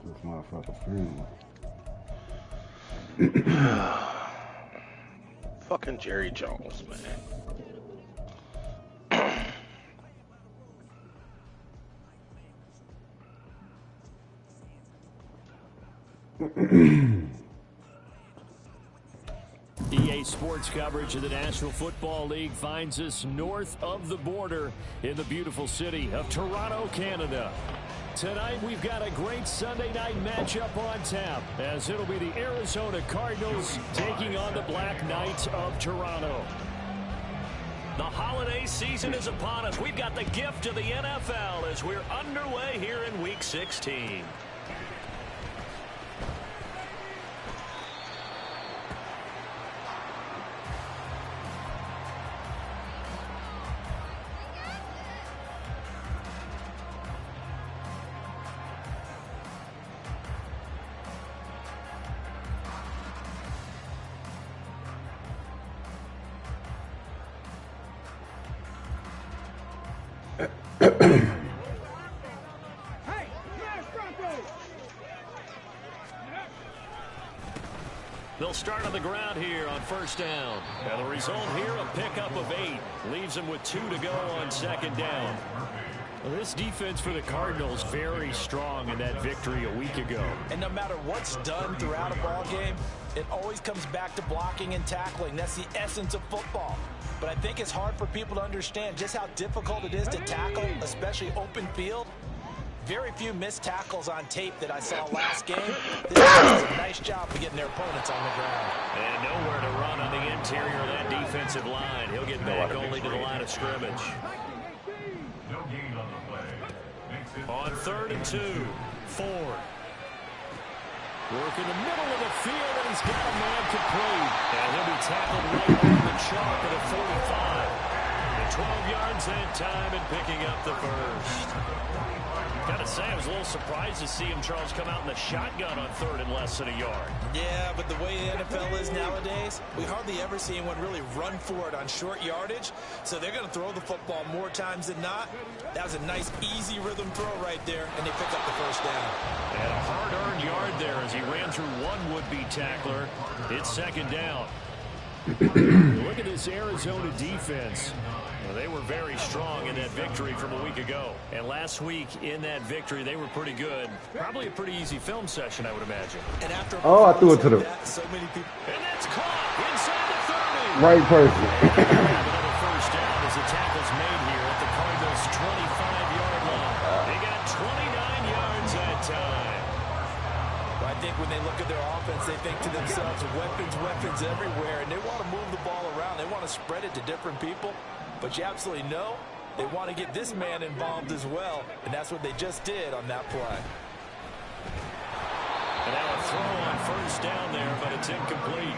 This motherfucker friend. Fucking Jerry Jones, man. EA Sports coverage of the National Football League finds us north of the border in the beautiful city of Toronto, Canada. Tonight, we've got a great Sunday night matchup on tap, as it'll be the Arizona Cardinals taking on the Black Knights of Toronto. The holiday season is upon us. We've got the gift of the NFL as we're underway here in Week 16. They'll start on the ground here on first down. And the result here, a pickup of 8. Leaves them with 2 to go on second down. Well, this defense for the Cardinals very strong in that victory a week ago. And no matter what's done throughout a ball game, it always comes back to blocking and tackling. That's the essence of football. But I think it's hard for people to understand just how difficult it is to tackle, especially open field. Very few missed tackles on tape that I saw last game. This does a nice job of getting their opponents on the ground. And nowhere to run on the interior of that defensive line. He'll get back only to the line of scrimmage. On 3rd and 2, Ford. Work in the middle of the field, and he's got a man complete. And he'll be tackled right on the chalk at the 45. The 12 yards that time and picking up the first. Gotta say, I was a little surprised to see him, Charles, come out in the shotgun on 3rd and less than a yard. Yeah, but the way the NFL is nowadays, we hardly ever see anyone really run for it on short yardage. So they're going to throw the football more times than not. That was a nice, easy rhythm throw right there, and they pick up the first down. And a hard-earned yard there as he ran through one would-be tackler. It's second down. Look at this Arizona defense. Well, they were very strong in that victory from a week ago. And last week in that victory, they were pretty good. Probably a pretty easy film session, I would imagine. And after I threw it to the so many people. And that's caught inside the 30. right person. Another first down as the tackle's made here at the Cardinals' 25-yard line. They got 29 yards that time. I think when they look at their offense, they think to themselves, weapons everywhere, and they want to move the ball around. They want to spread it to different people. But you absolutely know they want to get this man involved as well, and that's what they just did on that play. And now a throw on first down there, but it's incomplete.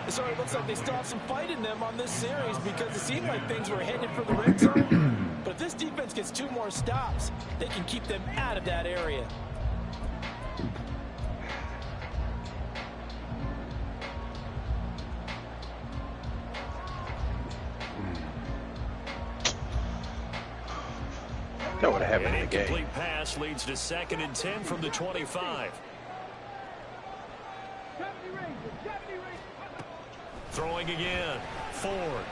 So it looks like they still have some fight in them on this series because it seemed like things were headed for the red zone. But if this defense gets 2 more stops, they can keep them out of that area. That would have happened in the game. An incomplete pass leads to 2nd and 10 from the 25. Throwing again. Ford.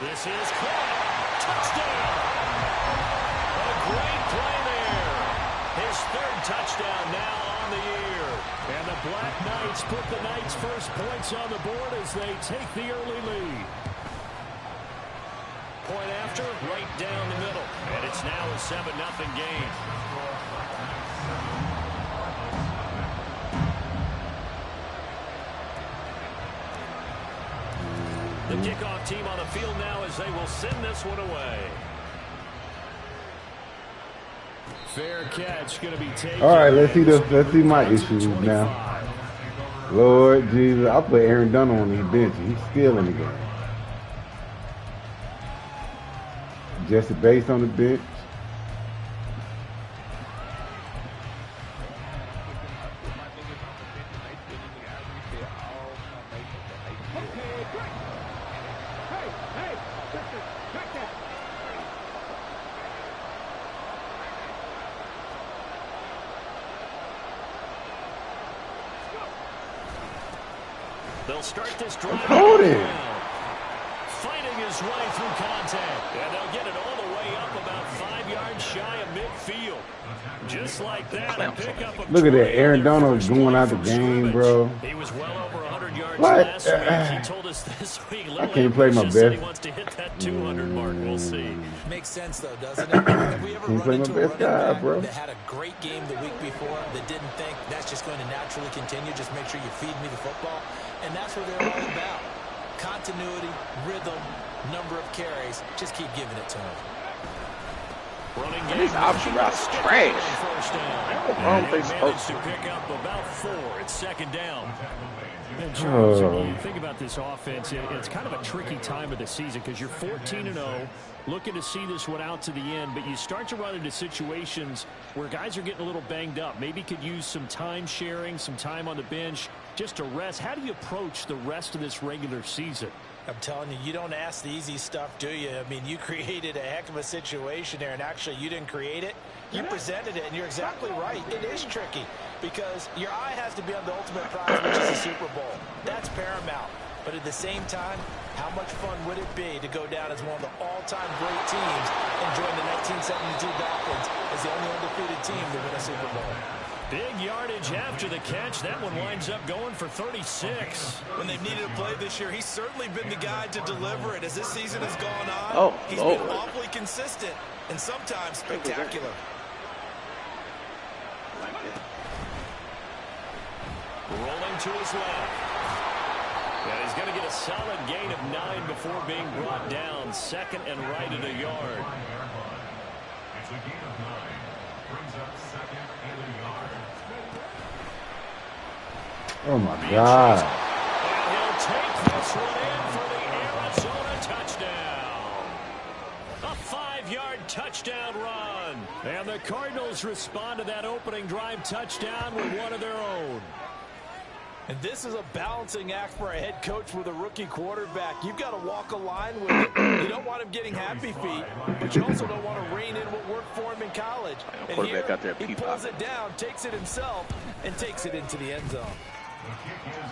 This is caught. Touchdown. A great play there. His 3rd touchdown now on the year. And the Black Knights put the Knights' first points on the board as they take the early lead. Point after, right down the middle. And it's now a 7-0 game. The kickoff team on the field now as they will send this one away. Fair catch going to be taken. All right, let's see my issues now. Lord Jesus, I put Aaron Donald on his bench. He's still in the game. Jesse Bates on the bench. They'll start this drive. Hold it. Fighting his way through contact. And they'll get it all the way up about 5 yards shy of midfield. Just like that, a pickup of Look at that. Aaron Donald's going out the game, bro. He was well over 100 yards What? last week. He told us this week. I can't play my best. He wants to hit that 200 mark. We'll see. Makes sense, though, doesn't it? Have we ever Can't play run my into a best running guy, back bro. that had a great game the week before that didn't think that's just going to naturally continue? Just make sure you feed me the football. And that's what they're all about. Continuity, rhythm, number of carries. Just keep giving it to them. Running These option routes are trash. I don't think supposed to pick up about 4. It's second down. And Charles, when you think about this offense, it's kind of a tricky time of the season because you're 14-0, looking to see this one out to the end, but you start to run into situations where guys are getting a little banged up. Maybe could use some time sharing, some time on the bench just to rest. How do you approach the rest of this regular season? I'm telling you, you don't ask the easy stuff, do you? I mean, you created a heck of a situation there, and actually you didn't create it. You presented it, and you're exactly right. It is tricky because your eye has to be on the ultimate prize, which is the Super Bowl. That's paramount. But at the same time, how much fun would it be to go down as one of the all-time great teams and join the 1972 Dolphins as the only undefeated team to win a Super Bowl? Big yardage after the catch. That one winds up going for 36. When they've needed a play this year, he's certainly been the guy to deliver it. As this season has gone on, he's been awfully consistent and sometimes spectacular. Rolling to his left. And he's going to get a solid gain of 9 before being brought down. Second and right at a yard. It's a gain of 9. Brings up second and a yard. Oh, my God. And he'll take this one in for the Arizona touchdown. A 5-yard touchdown run. And the Cardinals respond to that opening drive touchdown with one of their own. And this is a balancing act for a head coach with a rookie quarterback. You've got to walk a line with it. You don't want him getting happy feet, but you also don't want to rein in what worked for him in college. And here, he pulls it down, takes it himself, and takes it into the end zone.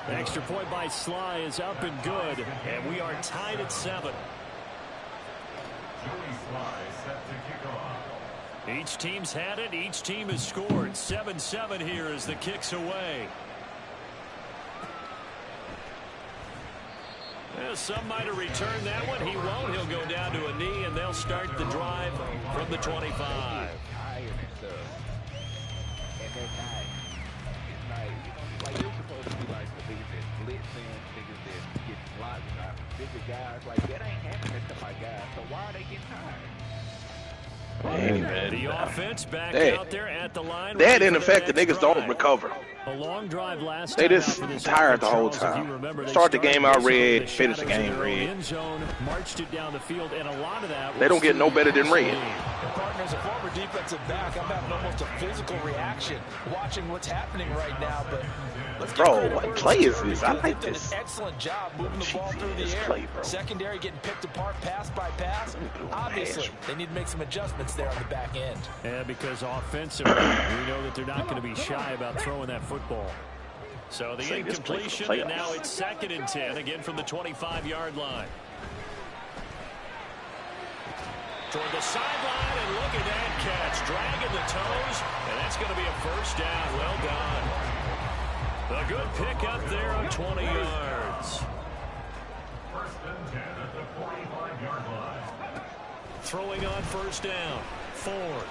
Extra point by Sly is up and good, and we are tied at 7. Each team's had it. Each team has scored. 7-7 here as the kick's away. Well, some might have returned that one. He won't. He'll go down to a knee, and they'll start the drive from the 25. Like, you're supposed to be like the niggas that blitzing, niggas that get lots of bigger guys. Like, that ain't happening to my guys. So why are they getting tired? The offense back out there at the line. That in effect, the niggas don't recover. A long drive last They just tired the whole time. Start the game out red, finish the game red. End zone, marched it down the field, and a lot of that. They don't get no better than red. And partner, as a former defensive back, I'm having almost a physical reaction watching what's happening right now. But let's Bro, what play is this? I like done this. an excellent job moving the ball through the air. Play, bro. Secondary getting picked apart pass by pass. Obviously, they need to make some adjustments there on the back end. Yeah, because offensively, we know that they're not going to be shy about throwing that football. So the incompletion, and now it's 2nd and 10, again from the 25-yard line. Toward the sideline, and look at that catch. Dragging the toes, and that's going to be a first down. Well done. A good pick up there on 20 yards. First and 10 at the 45-yard line. Throwing on first down. Ford.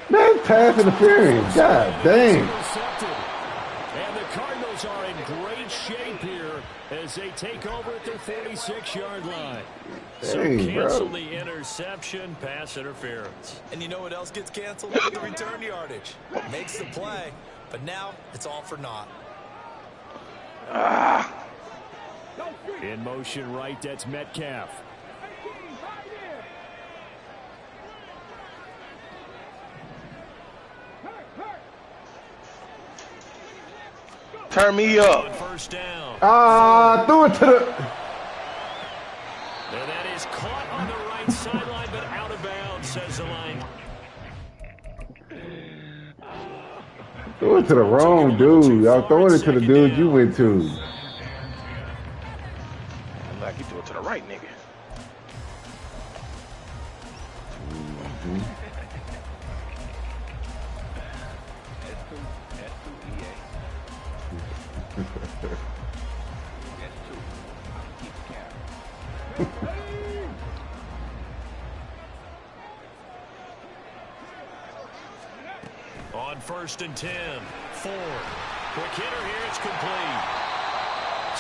Man, pass interference. God dang. And the Cardinals are in great shape here as they take over at their 46-yard line. So cancel the interception, pass interference. And you know what else gets canceled? The return yardage. Makes the play, but now it's all for naught. In motion right, that's Metcalf. Turn me up. First down. Threw it to the... And that is caught on the right sideline, but out of bounds, says the line. Threw it to the wrong dude. Y'all throwing it to the dude you went to. On 1st and 10. Ford. Quick hitter here. It's complete.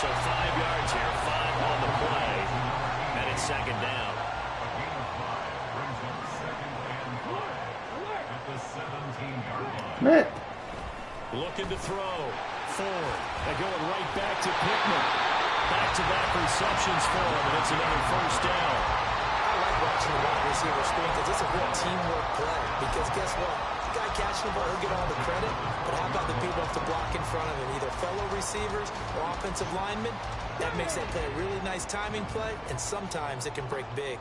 So 5 yards here. 5 on the play. And it's second down. Man. Looking to throw. Ford. They're going right back to Pittman. Back-to-back receptions for him, and it's another first down. I like watching the wide receiver spin because it's a real teamwork play. Because guess what? The guy catching the ball, he'll get all the credit. But how about the people who have to block in front of him, either fellow receivers or offensive linemen? That makes that play a really nice timing play, and sometimes it can break big.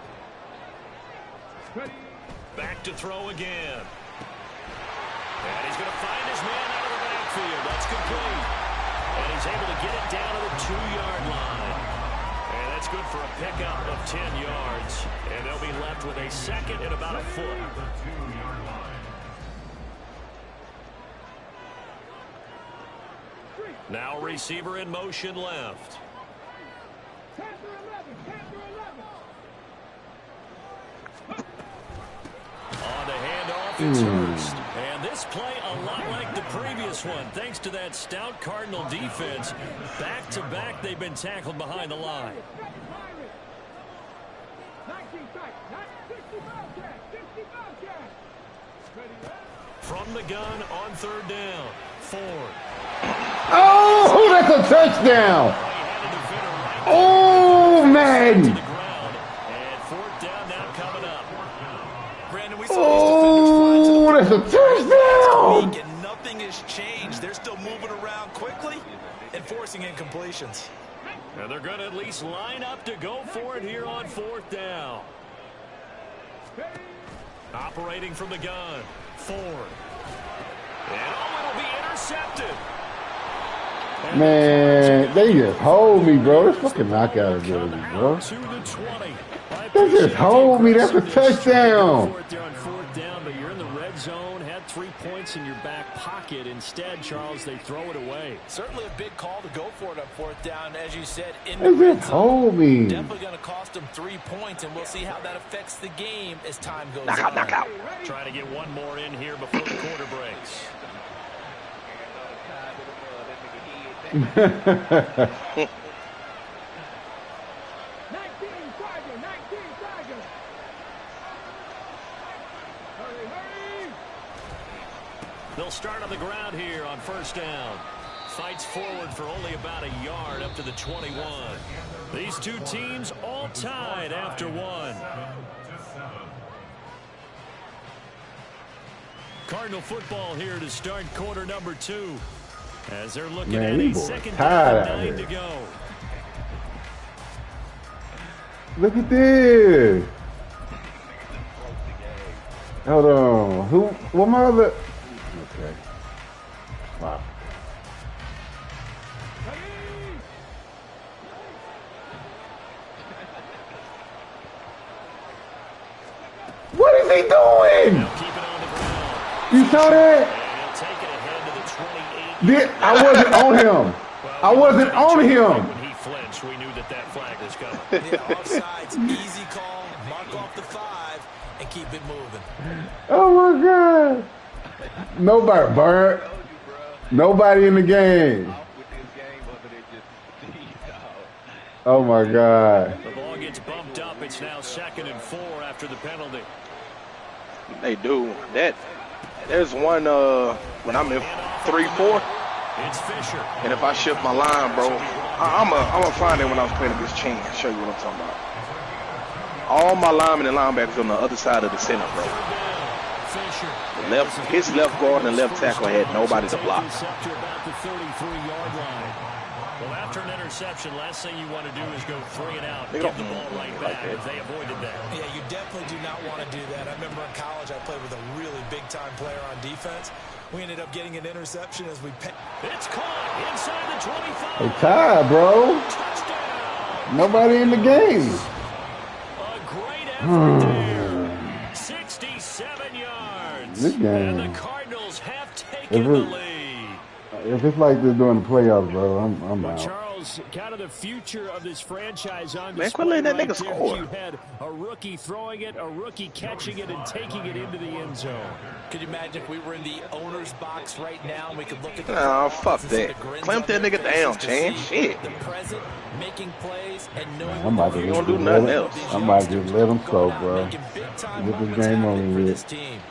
Back to throw again. And he's going to find his man out of the backfield. That's complete. And he's able to get it down to the 2-yard line. And that's good for a pickup of 10 yards. And they'll be left with a second and about a foot. Now receiver in motion left. On the handoff, it's Hurst. And this play a lot like the previous one. Thanks to that stout Cardinal defense. Back-to-back, they've been tackled behind the line. From the gun on 3rd down. Ford. Oh, that's a touchdown. Oh, man. Oh, that's a touchdown! And nothing has changed. They're still moving around quickly and forcing incompletions. And they're going to at least line up to go for it here on 4th down. Operating from the gun. Ford. And it'll be intercepted. Man, they just hold me, bro. That's fucking knockout ability, bro. To the 20. They just hold me. That's a touchdown. But you're in the red zone, had 3 points in your back pocket. Instead, Charles, they throw it away. Certainly a big call to go for it on 4th down. As you said, in They the red just zone. hold me. Definitely going to cost them 3 points, and we'll see how that affects the game as time goes Knock out, on. knock out. Trying to get one more in here before the quarter breaks. They'll start on the ground here on 1st down. Fights forward for only about a yard up to the 21. These two teams all tied after one. Cardinal football here to start quarter number 2. As they're looking at a second down, 9 to go. Look at this. Hold on. What my other? Okay. Wow. What is he doing? You saw that? I wasn't on him. I wasn't on him. When he flinched, we knew that flag was coming. Yeah, offsides, easy call, mark off the 5, and keep it moving. Oh my God. Nobody, Bert. Nobody in the game. Oh my God. The ball gets bumped up. It's now 2nd and 4 after the penalty. They do. There's one when I'm in 3-4. It's Fisher. And if I shift my line, bro, I'm a find it when I was playing against Chain. I'll show you what I'm talking about. All my linemen and linebackers on the other side of the center, bro. His left guard and left tackle had nobody to block. Well, after an interception, last thing you want to do is go 3 and out. Give the ball right back. They avoided that. Yeah, you definitely do not want to do that. I remember in college I played with a really big-time player on defense. We ended up getting an interception as we... It's caught inside the 25. They tied, bro. Touchdown. Nobody in the game. A great effort there. 67 yards. This game. And the Cardinals have taken the lead. If it's like this during the playoffs, bro, I'm out. Charles, kind of the future of this franchise on Man, display. quit letting that right nigga there. score. You had a rookie throwing it, a rookie catching it, and taking it into the end zone. Could you imagine if we were in the owner's box right now and we could look at the Nah, fuck that. Clamp that nigga down, Chan. Shit. The present, making plays, and knowing I'm about to You don't do nothing else. I'm about to just let them go, bro. Get this game on with.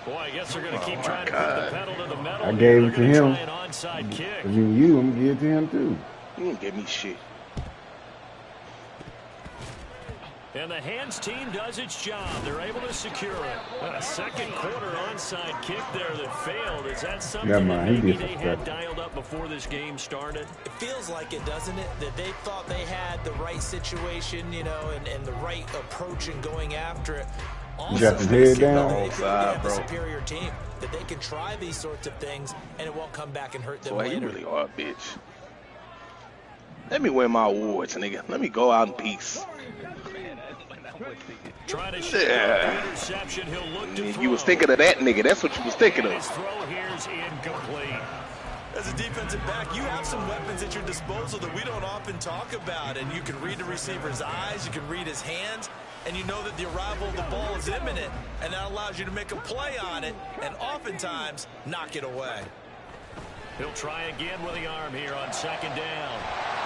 Boy, I guess they're going to keep trying to put the pedal to the metal. I gave it to him. Try an onside kick. I mean, I'm gonna give it to him too. You didn't give me shit. And the hands team does its job. They're able to secure it. A second quarter onside kick there that failed. Is that something that maybe they had dialed up before this game started? It feels like it, doesn't it? That they thought they had the right situation, you know, and the right approach in going after it. You got your head down. The whole side, bro. Superior team that they can try these sorts of things and it won't come back and hurt them Boy, later. you really are a bitch. Let me win my awards, nigga. Let me go out in peace. Trying to shoot the interception. He'll look to throw. You was thinking of that nigga. That's what you was thinking of. His throw here's incomplete. As a defensive back, you have some weapons at your disposal that we don't often talk about. And you can read the receiver's eyes, you can read his hands, and you know that the arrival of the ball is imminent. And that allows you to make a play on it and oftentimes knock it away. He'll try again with the arm here on second down.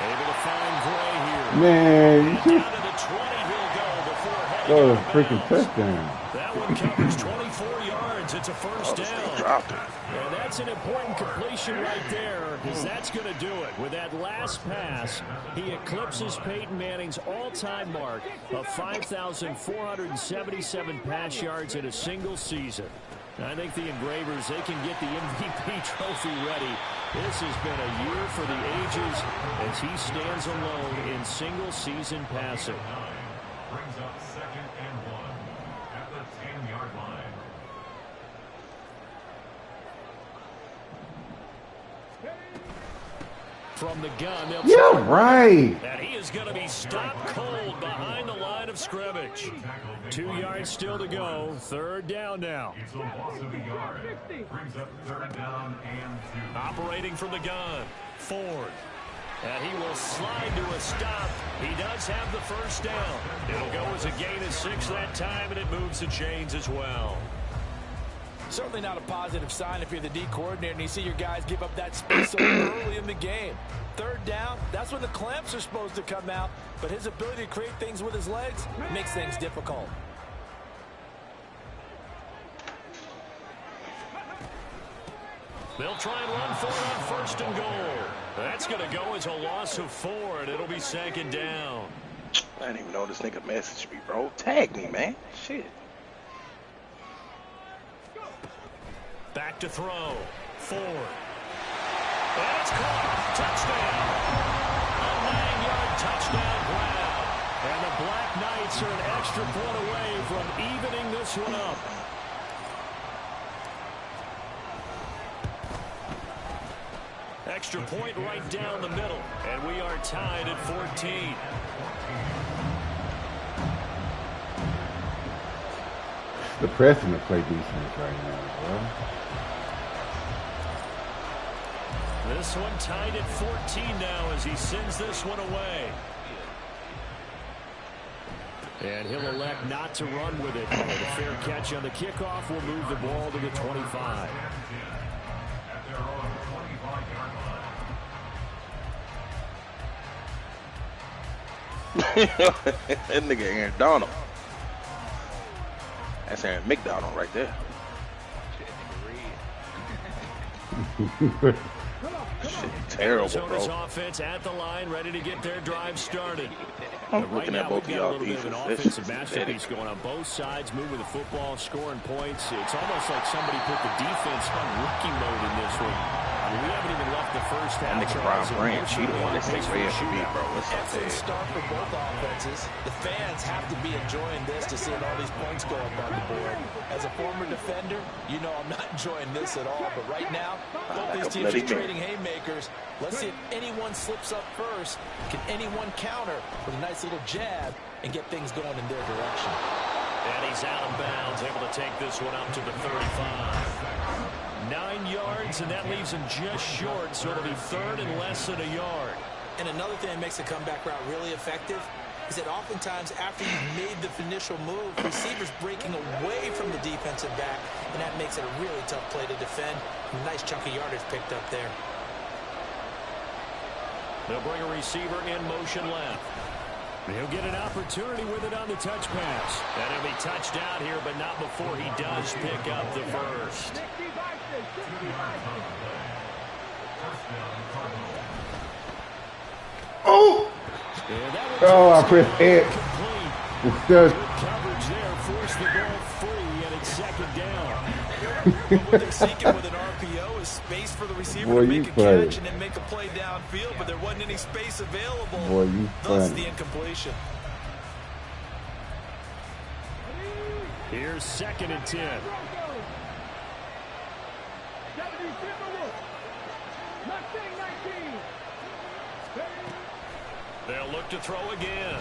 Able to find Gray here. Man, And down to the 20 he'll go before heading that was a out of freaking bounds. touchdown. That one covers 24 yards. It's a first down. Dropped it. And that's an important completion right there, because that's going to do it. With that last pass, he eclipses Peyton Manning's all-time mark of 5,477 pass yards in a single season. I think the Engravers, they can get the MVP trophy ready. This has been a year for the ages as he stands alone in single-season passing. Brings up 2nd and 1 at the 10-yard line. From the gun, they'll Yeah, right. and he is going to be stopped cold behind the line of scrimmage. 2 yards still to go. Third down now. It's a loss of a yard. Brings up 3rd down and 2. Operating from the gun, Ford. And he will slide to a stop. He does have the first down. It'll go as a gain of 6 that time, and it moves the chains as well. Certainly not a positive sign if you're the D coordinator and you see your guys give up that space so early in the game. Third down, that's when the clamps are supposed to come out, but his ability to create things with his legs makes things difficult. They'll try and run for it on first and goal. That's going to go as a loss of 4, and it'll be 2nd down. I didn't even know this nigga messaged me, bro. Tag me, man. Shit. Back to throw. Ford. And it's caught. Touchdown. A 9-yard touchdown grab. And the Black Knights are an extra point away from evening this one up. Extra point right down the middle. And we are tied at 14. The pressing to play defense right now, bro. This one tied at 14 now as he sends this one away. And he'll elect not to run with it. And a fair catch on the kickoff will move the ball to the 25. At their own 25-yard That nigga Aaron Donald. That's Aaron McDonald right there. Shit, terrible, Arizona's bro. offense at the line, ready to get their drive started. I'm But looking at both of we've got a y'all little bit of an defense. This offensive is masterpiece pathetic. going on both sides, moving the football, scoring points. It's almost like somebody put the defense on rookie mode in this one. I mean, we haven't even left the first half. That nigga Brian Branch, he the one that takes Ray for me, bro. What's up Excellent there? start for both offenses. The fans have to be enjoying this to see all these points go up on the board. As a former defender, you know I'm not enjoying this at all. But right now, both Like these a teams bloody are trading haymakers. Let's see if anyone slips up first. Can anyone counter with a nice little jab and get things going in their direction? And he's out of bounds, able to take this one up to the 35. 9 yards, and that leaves him just short, so it'll be third and less than a yard. And another thing that makes the comeback route really effective, is that oftentimes after you've made the initial move, receivers breaking away from the defensive back, and that makes it a really tough play to defend. Nice chunk of yardage picked up there. They'll bring a receiver in motion left. He'll get an opportunity with it on the touch pass. And he'll be touched out here, but not before he does pick up the first. Oh! Oh, I pressed X. It's just Coverage there, forced the ball free, and it's second down. What they're seeking with an RPO is space for the receiver Boy, to make you a funny. catch and then make a play downfield, but there wasn't any space available. Boy, you Thus funny. the incompletion. Here's 2nd and 10. They'll look to throw again.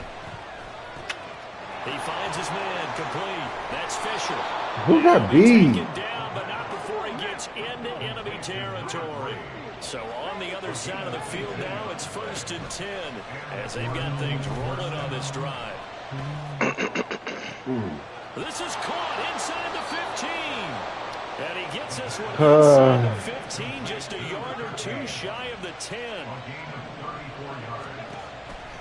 He finds his man complete. That's Fisher. Who got Taken beat? down, but not before he gets into enemy territory. So on the other side of the field now, it's 1st and 10 as they've got things rolling on this drive. This is caught inside the 15. And he gets this one inside the 15, just a yard or two shy of the 10.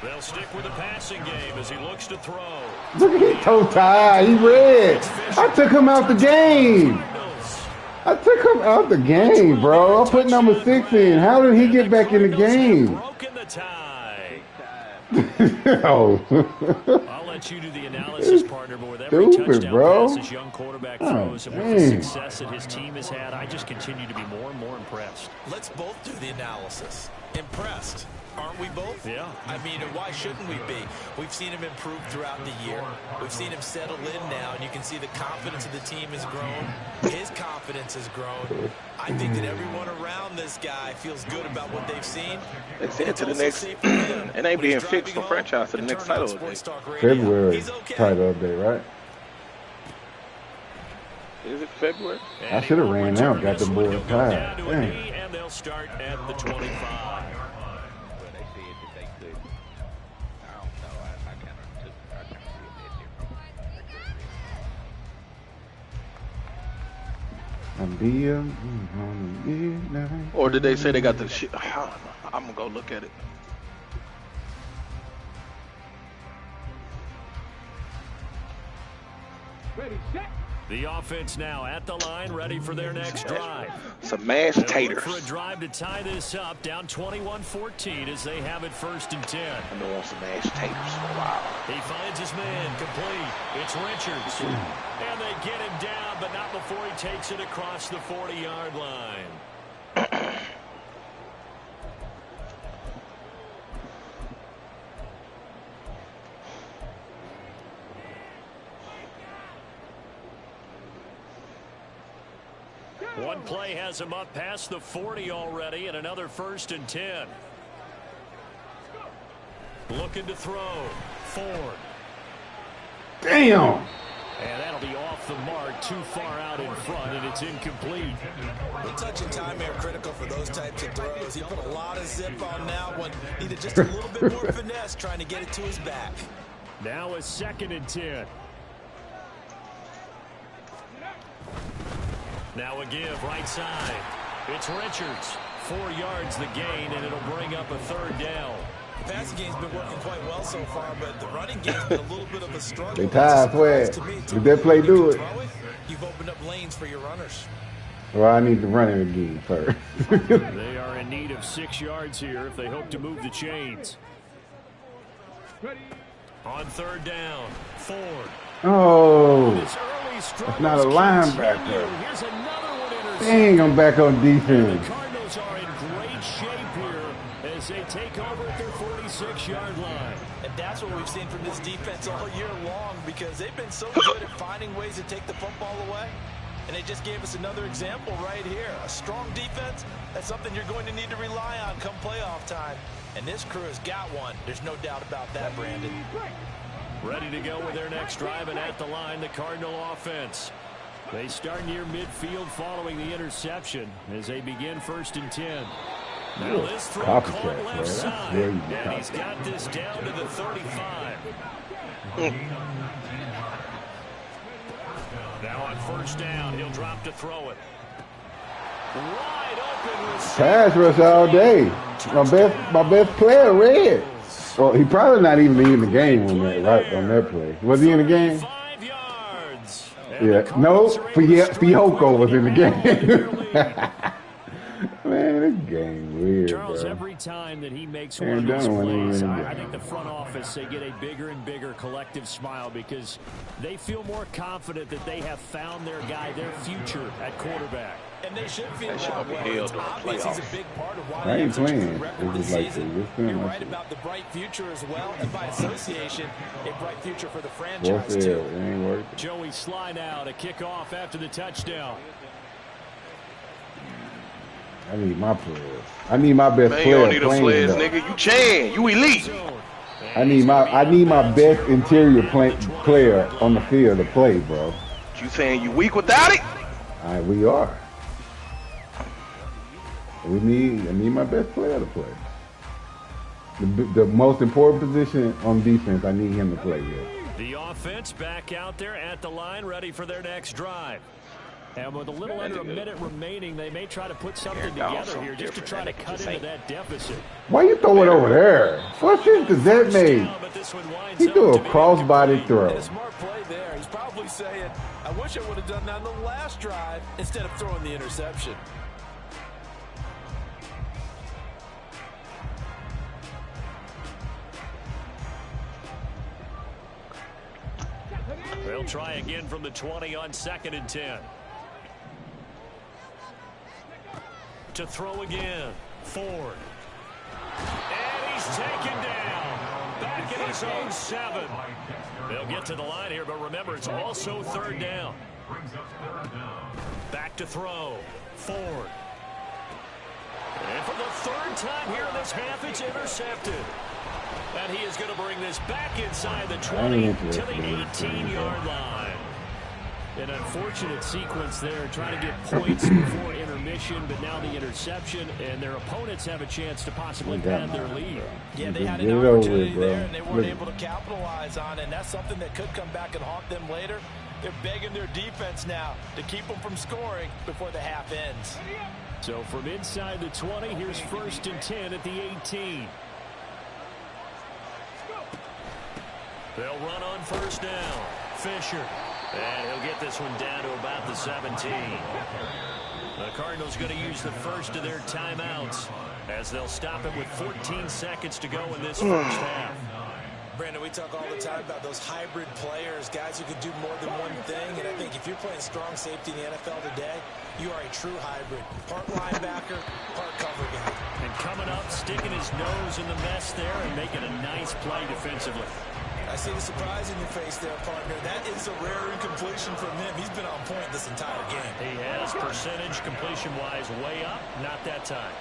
They'll stick with the passing game as he looks to throw. Look at his toe tie. He red. I took him out the game. I took him out the game, bro. I put number 6 in. How did he get back in the game? Broken the tie. Oh. I'll let you do the analysis, partner, but with every Stupid, touchdown bro. pass this young quarterback throws and with the dang. success that his team has had, I just continue to be more and more impressed. Let's both do the analysis. Impressed. Aren't we both? Yeah. I mean, why shouldn't we be? We've seen him improve throughout the year. We've seen him settle in now, and you can see the confidence of the team has grown. His confidence has grown. I think that everyone around this guy feels good about what they've seen. They said to the next, and they being fixed from franchise to the next title update. February title update, right? Is it February? I should have ran out, got the boy He'll go tied. down to a Dang. knee, and they'll start at the 25. Well, they said that they could. I don't know. I kind of see it different. Or did they say they got the shit? I don't know. I'm going to go look at it. The offense now at the line, ready for their next drive. Some mashed They'll look taters. for a drive to tie this up, down 21-14 as they have it 1st and 10. I've been wanting some mashed taters for a while. He finds his man complete. It's Richards. And they get him down, but not before he takes it across the 40-yard line. One play has him up past the 40 already, and another 1st and 10. Looking to throw. Ford. Damn. And that'll be off the mark, too far out in front, and it's incomplete. The touch and time are critical for those types of throws. He put a lot of zip on that one. Needed just a little bit more finesse trying to get it to his back. Now a 2nd and 10. Now a give, right side. It's Richards. 4 yards the gain, and it'll bring up a 3rd down. The passing game's been working quite well so far, but the running game's been a little bit of a struggle. They tied, Fred. Did that play do it? You've opened up lanes for your runners. Well, I need to run it again first. They are in need of 6 yards here if they hope to move the chains. On 3rd down, Ford. Oh, His early struggles not a linebacker. continue. Here's another one intercepted. dang, I'm back on The defense. Cardinals are in great shape here as they take over at their 46-yard line. And that's what we've seen from this defense all year long, because they've been so good at finding ways to take the football away. And they just gave us another example right here. A strong defense, that's something you're going to need to rely on come playoff time. And this crew has got one. There's no doubt about that, Brandon. Ready to go with their next drive, and at the line, the Cardinal offense. They start near midfield following the interception as they begin 1st and 10. Now this throw Copycat, caught bro. left That's side, where you and get he's got this down to the 35. Now on first down, he'll drop to throw it. Wide open receiver. Pass rush all day. My best player, Red. Well, he probably not even in the game on that play. Was he in the game? 5 yards. Yeah. No, Fiocco was in the game. Man, this game weird, Charles, bro. every time that he makes one Aaron of these Donald wasn't plays, even in the I game. think the front office, they get a bigger and bigger collective smile because they feel more confident that they have found their guy, their future at quarterback. And they should feel That should that be way. held It's during obvious he's a playoffs. big part of why I they ain't have such a playing. good record It was this like season. this film, You're I right see. about the bright future as well, and by association, a bright future for the Both franchise said too. it ain't working. Joey Sly now to kick off after the touchdown. I need my players. I need my best Man, you player don't need a playing. flares, though. nigga. You Chan. You elite. I need my best interior player on the field to play, bro. You saying you weak without it? All right, we are. I need my best player to play. The most important position on defense, I need him to play here. The offense back out there at the line, ready for their next drive. And with a little under a minute remaining, they may try to put something together here just to try to cut into that deficit. Why you throw it over there? What sense does that make? But this one winds He up threw to a be crossbody incomplete. throw. And a smart play there. He's probably saying, I wish I would have done that on the last drive instead of throwing the interception. They'll try again from the 20 on 2nd and 10. To throw again. Ford. And he's taken down. Back in his own 7. They'll get to the line here, but remember, it's also 3rd down. Back to throw. Ford. And for the 3rd time here in this half, it's intercepted. And he is going to bring this back inside the 20 to the 18-yard line. An unfortunate sequence there, trying to get points before intermission, but now the interception, and their opponents have a chance to possibly pad their lead. Yeah, they had Get an it over opportunity with, bro. there, and they weren't Look. able to capitalize on it, and that's something that could come back and haunt them later. They're begging their defense now to keep them from scoring before the half ends. So from inside the 20, here's 1st and 10 at the 18. They'll run on 1st down. Fisher. And he'll get this one down to about the 17. The Cardinals going to use the first of their timeouts as they'll stop it with 14 seconds to go in this first half. Brandon, we talk all the time about those hybrid players, guys who can do more than one thing, and I think if you're playing strong safety in the NFL today, you are a true hybrid. Part linebacker, part cover guy. And coming up, sticking his nose in the mess there and making a nice play defensively. I see the surprise in your face there, partner. That is a rare incompletion from him. He's been on point this entire game. He has percentage completion-wise way up, not that time.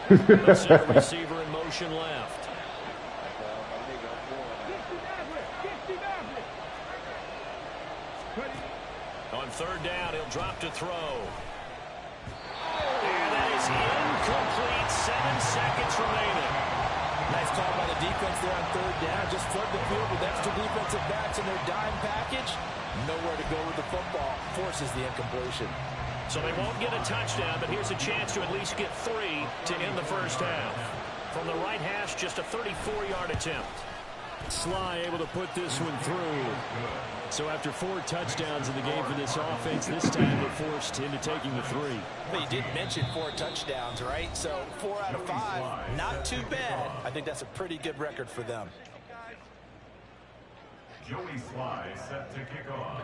The center receiver in motion left. On 3rd down, he'll drop to throw. And that is incomplete. 7 seconds remaining. Nice call by the defense there on 3rd down. Just flood the field with extra defensive backs in their dime package. Nowhere to go with the football. Forces the incompletion. So they won't get a touchdown, but here's a chance to at least get 3 to end the first half. From the right hash, just a 34-yard attempt. Sly able to put this one through. So after 4 touchdowns in the game for this offense, this time they're forced into taking the 3. But you did mention 4 touchdowns, right? So 4 out of 5, not too bad. I think that's a pretty good record for them. Joey Sly set to kick off.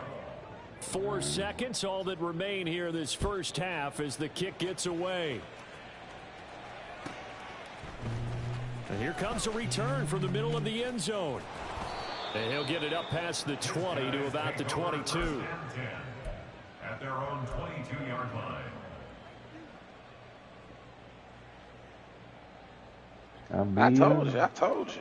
4 seconds, all that remain here this first half as the kick gets away. And here comes a return from the middle of the end zone. And he'll get it up past the 20 to about the 22. At their own 22-yard line. I told you. I told you.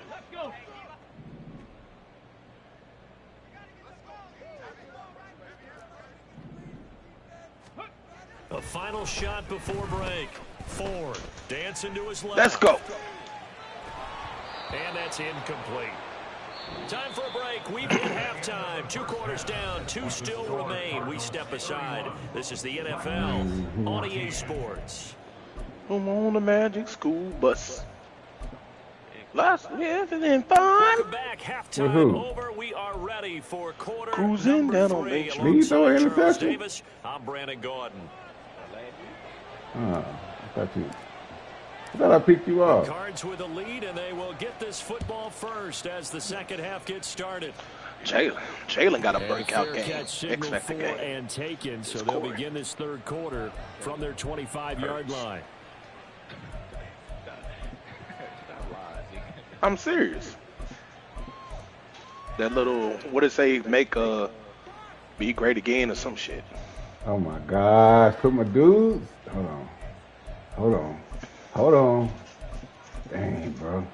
A final shot before break. Ford dancing to his left. Let's go. And that's incomplete. Time for a break. We've hit halftime. 2 quarters down. 2 still remain. We step aside. This is the NFL on EA Sports. I'm on the Magic School Bus. Lots of everything fun. Welcome back. Halftime over. We are ready for quarter Cruising number down on 3. Main Street. Did he throw an Alongside Charles interception? Davis, I'm Brandon Gordon. I thought I picked you up. Cards with a lead, and they will get this football first as the second half gets started. Jalen got a breakout Fair game. catch signal Expected for game. and taken, so This they'll quarter. begin this third quarter from their 25-yard line. I'm serious. That little, what it say, make be great again or some shit. Oh my gosh. Put my dudes. Hold on. Dang, bro.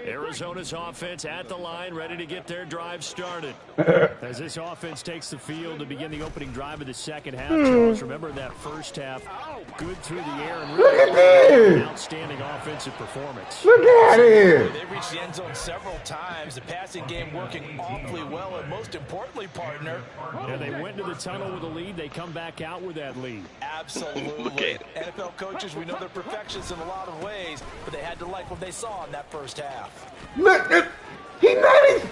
Arizona's offense at the line, ready to get their drive started. As this offense takes the field to begin the opening drive of the second half, Charles, remember that first half, good through the air and Look at really this. outstanding offensive performance. Look at it. They reached the end zone several times. The passing game working awfully well, and most importantly, partner, And they went to the tunnel with a lead. They come back out with that lead. absolutely. NFL coaches, we know they're perfectionists in a lot of ways, but they had to like what they saw in that first half. Look, he nutty.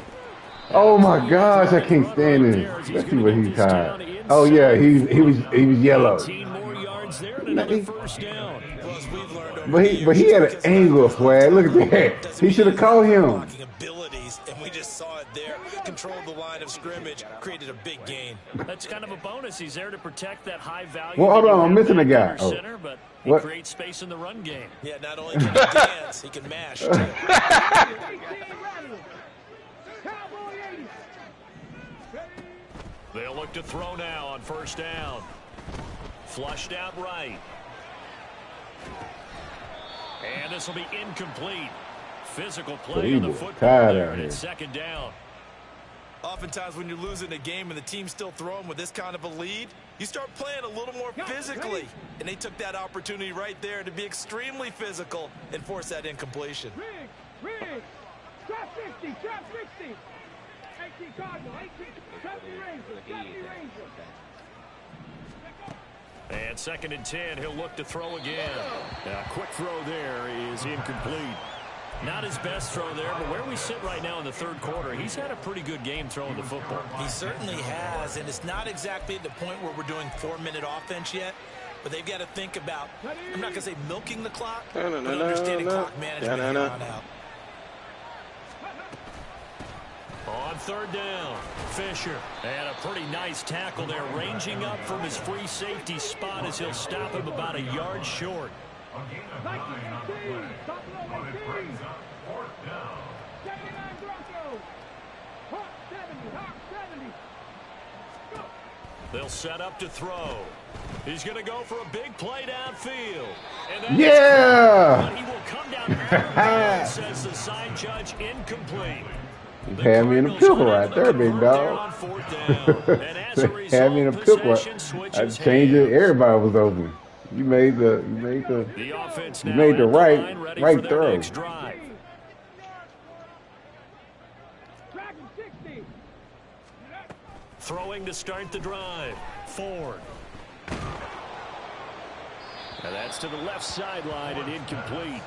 Oh my gosh, I can't stand it. Let's see what he's tired. Oh yeah, he was yellow. 18 more yards there and another first down. Plus, we've learned over But the he years, had an because angle, swag. Look at that. doesn't He should have mean called him. blocking abilities, and we just saw it there. Controlled the line of scrimmage, created a big gain. That's kind of a bonus. He's there to protect that high value. Well, hold that you on, I'm have missing a back guy. under Oh. center, but he What? creates space in the run game. Yeah, not only can he dance, he can mash too. They'll look to throw now on first down. Flushed out right. And this will be incomplete. Physical play on the People football tired there, out and here. it's second down. Oftentimes when you're losing a game and the team's still throwing with this kind of a lead, you start playing a little more physically. And they took that opportunity right there to be extremely physical and force that incompletion. Rig! Trap 60! Trap 60! 18 Cardinal! 18! Trap the Ranger! Trap the Ranger! And second and 10, he'll look to throw again. A quick throw there is incomplete. Not his best throw there, but where we sit right now in the third quarter, he's had a pretty good game throwing the football. He certainly has, and it's not exactly at the point where we're doing 4-minute offense yet, but they've got to think about, I'm not going to say milking the clock, but understanding clock management here on out. On third down, Fisher. And a pretty nice tackle there, ranging up from his free safety spot as he'll stop him about a yard short. A gain of 9 on the play. But it brings up 4th down. 79 Broncos! Hawk 70! Hawk 70! Go! They'll set up to throw. He's going to go for a big play downfield. And that Yeah. but he will come down out of says the sign judge, incomplete. He had me in a pickle right there, big dog. Had me in a pickle. I changed it. Everybody was open. You made the right throw. Dragon 60! Throwing to start the drive. Ford. And that's to the left sideline and incomplete.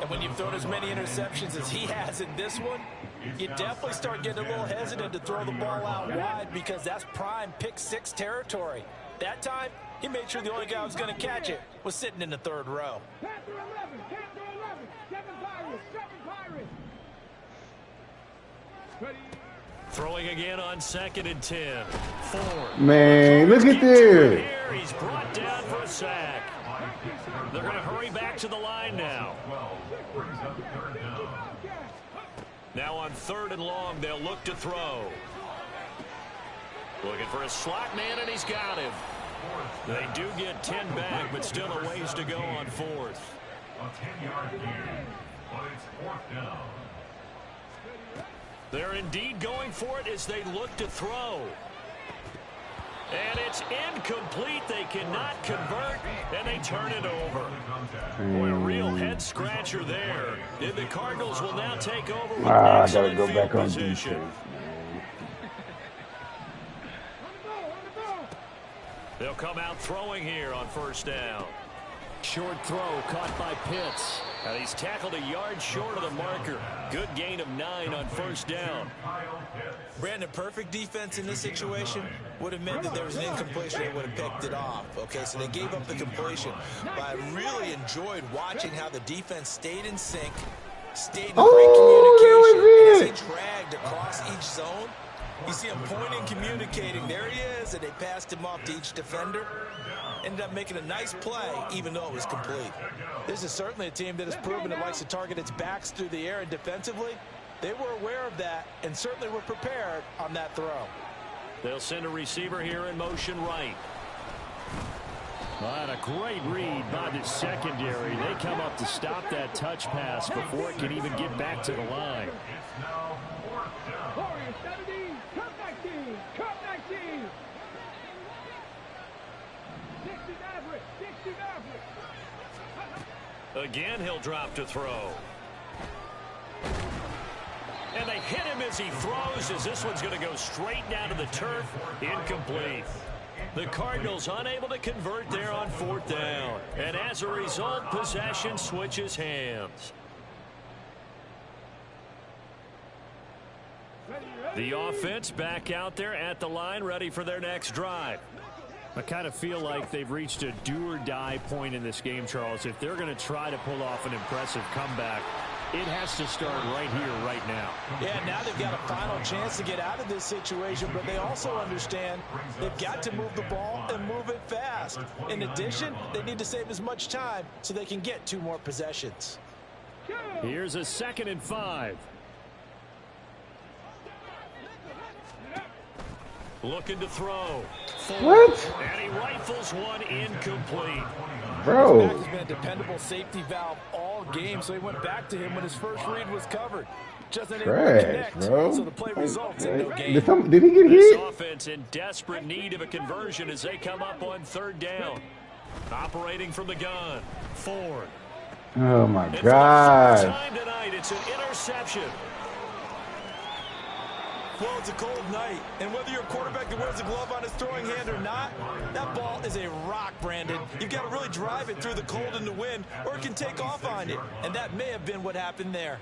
And when you've thrown as many interceptions as he has in this one, you definitely start getting a little hesitant to throw the ball out wide because that's prime pick 6 territory. That time, he made sure the only guy who was going to catch it was sitting in the third row. Panther 11! Panther 11! 7 Pirates! 7 Pirates! Ready? Throwing again on second and 10. Ford. Man, look at this. Here, he's brought down for a sack. They're going to hurry back to the line now. 12 brings up 3rd down. Now on third and long, they'll look to throw. Looking for a slot man, and he's got him. They do get 10 back, but still a ways to go on fourth. A 10-yard gain. but it's 4th down. They're indeed going for it as they look to throw. And it's incomplete. They cannot convert, and they turn it over. Boy, a real head-scratcher there. And the Cardinals will now take over with I gotta excellent go field back on position. defense, man. They'll come out throwing here on 1st down. Short throw caught by Pitts. And he's tackled a yard short of the marker. Good gain of 9 on 1st down. Brandon, perfect defense in this situation would have meant that there was an incompletion. They would have picked it off. Okay, so they gave up the completion. But I really enjoyed watching how the defense stayed in sync, stayed in great communication. As they dragged across each zone, you see him pointing, communicating. There he is, and they passed him off to each defender. Ended up making a nice play, even though it was complete. This is certainly a team that has proven it likes to target its backs through the air, and defensively, they were aware of that and certainly were prepared on that throw. They'll send a receiver here in motion right. And a great read by the secondary. They come up to stop that touch pass before it can even get back to the line. It's now 4th down. Warriors 17, cut 19, cut 19. 60 Maverick, 60 Maverick. Again, he'll drop to throw. And they hit him as he throws, as this one's going to go straight down to the turf. Incomplete. The Cardinals unable to convert there on 4th down. And as a result, possession switches hands. The offense back out there at the line, ready for their next drive. I kind of feel like they've reached a do-or-die point in this game, Charles. If they're going to try to pull off an impressive comeback, it has to start right here, right now. Yeah, now they've got a final chance to get out of this situation, but they also understand they've got to move the ball and move it fast. In addition, they need to save as much time so they can get 2 more possessions. Here's a 2nd and 5. Looking to throw. What? And he rifles one incomplete. Bro. He's been a dependable safety valve all game, so he went back to him when his first read was covered. Just unable to Trash, connect, bro. so the play results in no gain. Did he get This hit? offense in desperate need of a conversion as they come up on 3rd down. Operating from the gun. Ford. Oh, my And for the 3rd God. time tonight, it's an interception. Well, it's a cold night, and whether you're a quarterback that wears a glove on his throwing hand or not, that ball is a rock, Brandon. You've got to really drive it through the cold and the wind, or it can take off on you, and that may have been what happened there.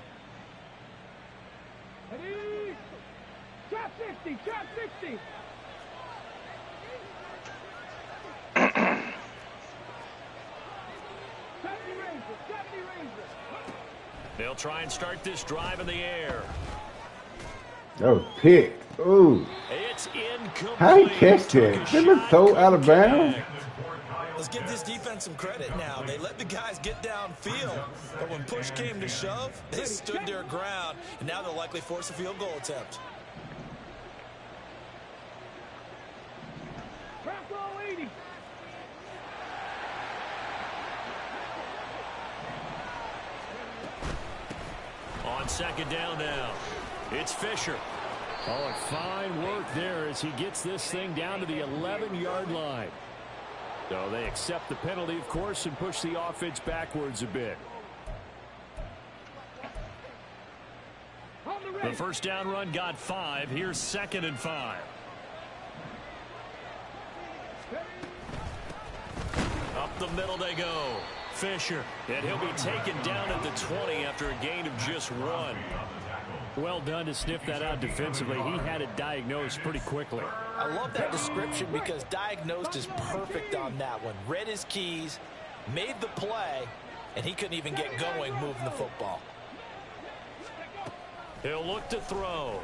Ready? Trap 60, trap 60. They'll try and start this drive in the air. That was picked. Ooh. It's incomplete. How he catch that? That looks so out of bounds. Let's give this defense some credit now. They let the guys get downfield, but when push came to shove, they stood their ground, and now they'll likely force a field goal attempt. Trap ball 80. On 2nd down now. It's Fisher. Oh, fine work there as he gets this thing down to the 11-yard line. So they accept the penalty, of course, and push the offense backwards a bit. The 1st down run got 5. Here's 2nd and 5. Up the middle they go. Fisher, and he'll be taken down at the 20 after a gain of just 1. Well done to sniff that out defensively. He had it diagnosed pretty quickly. I love that description because diagnosed is perfect on that one. Read his keys, made the play, and he couldn't even get going moving the football. He'll look to throw.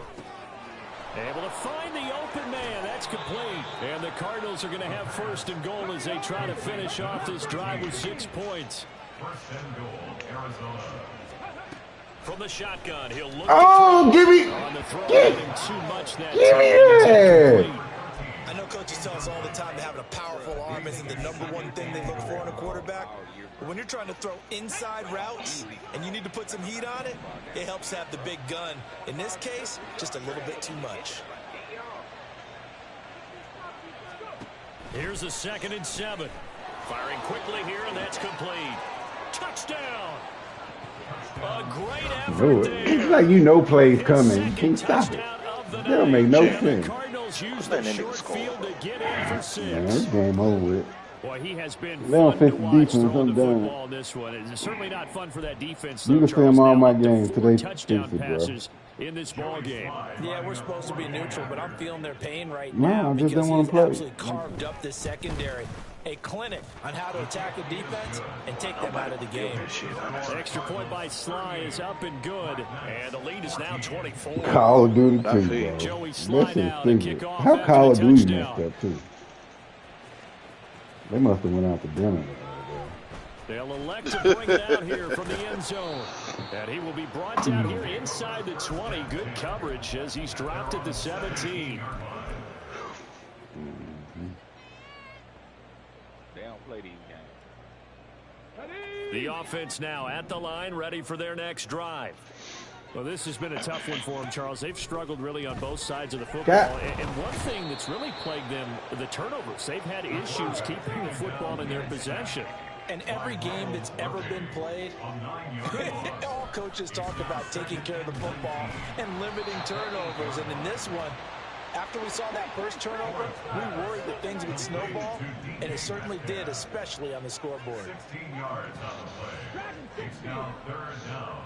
Able to find the open man. That's complete. And the Cardinals are going to have 1st and goal as they try to finish off this drive with 6 points. 1st and goal, Arizona. From the shotgun, he'll look Oh, to give me. on the throw, Give too much that me time. that. I I know coaches tell us all the time that having a powerful arm isn't the #1 thing they look for in a quarterback. But when you're trying to throw inside routes and you need to put some heat on it, it helps have the big gun. In this case, just a little bit too much. Here's a 2nd and 7. Firing quickly here, and that's complete. Touchdown! A great effort there. It's like plays coming. You can't stop it. That don't make no sense. Cardinals use the short field to get in for 6. Man, this game over with. Boy, he has been They fun to don't watch defense, throw I'm the done. football in this one. It's certainly not fun for that defense. You can see them all my games today. Touchdown passes in this ball game. Yeah, we're supposed to be neutral, but I'm feeling their pain right No, now I just because don't wanna he's play. absolutely carved up this secondary. A clinic on how to attack a defense and take them out of the game. Extra point by Sly is up and good, and the lead is now 24. Call of Duty too, bro. Joey That Sly shit now to stupid. kick off How after Call of the Duty touchdown. messed up too? They must have went out to dinner. They'll elect to bring it out here from the end zone. And he will be brought down here inside the 20. Good coverage as he's dropped at the 17. They don't play these games. The offense now at the line, ready for their next drive. Well, this has been a tough one for them, Charles. They've struggled really on both sides of the football. And one thing that's really plagued them, the turnovers. They've had issues keeping the football in their possession. And every game that's ever been played, all coaches talk about taking care of the football and limiting turnovers. And in this one, after we saw that first turnover, we worried that things would snowball, and it certainly did, especially on the scoreboard. 16 yards on the play. It's now 3rd down.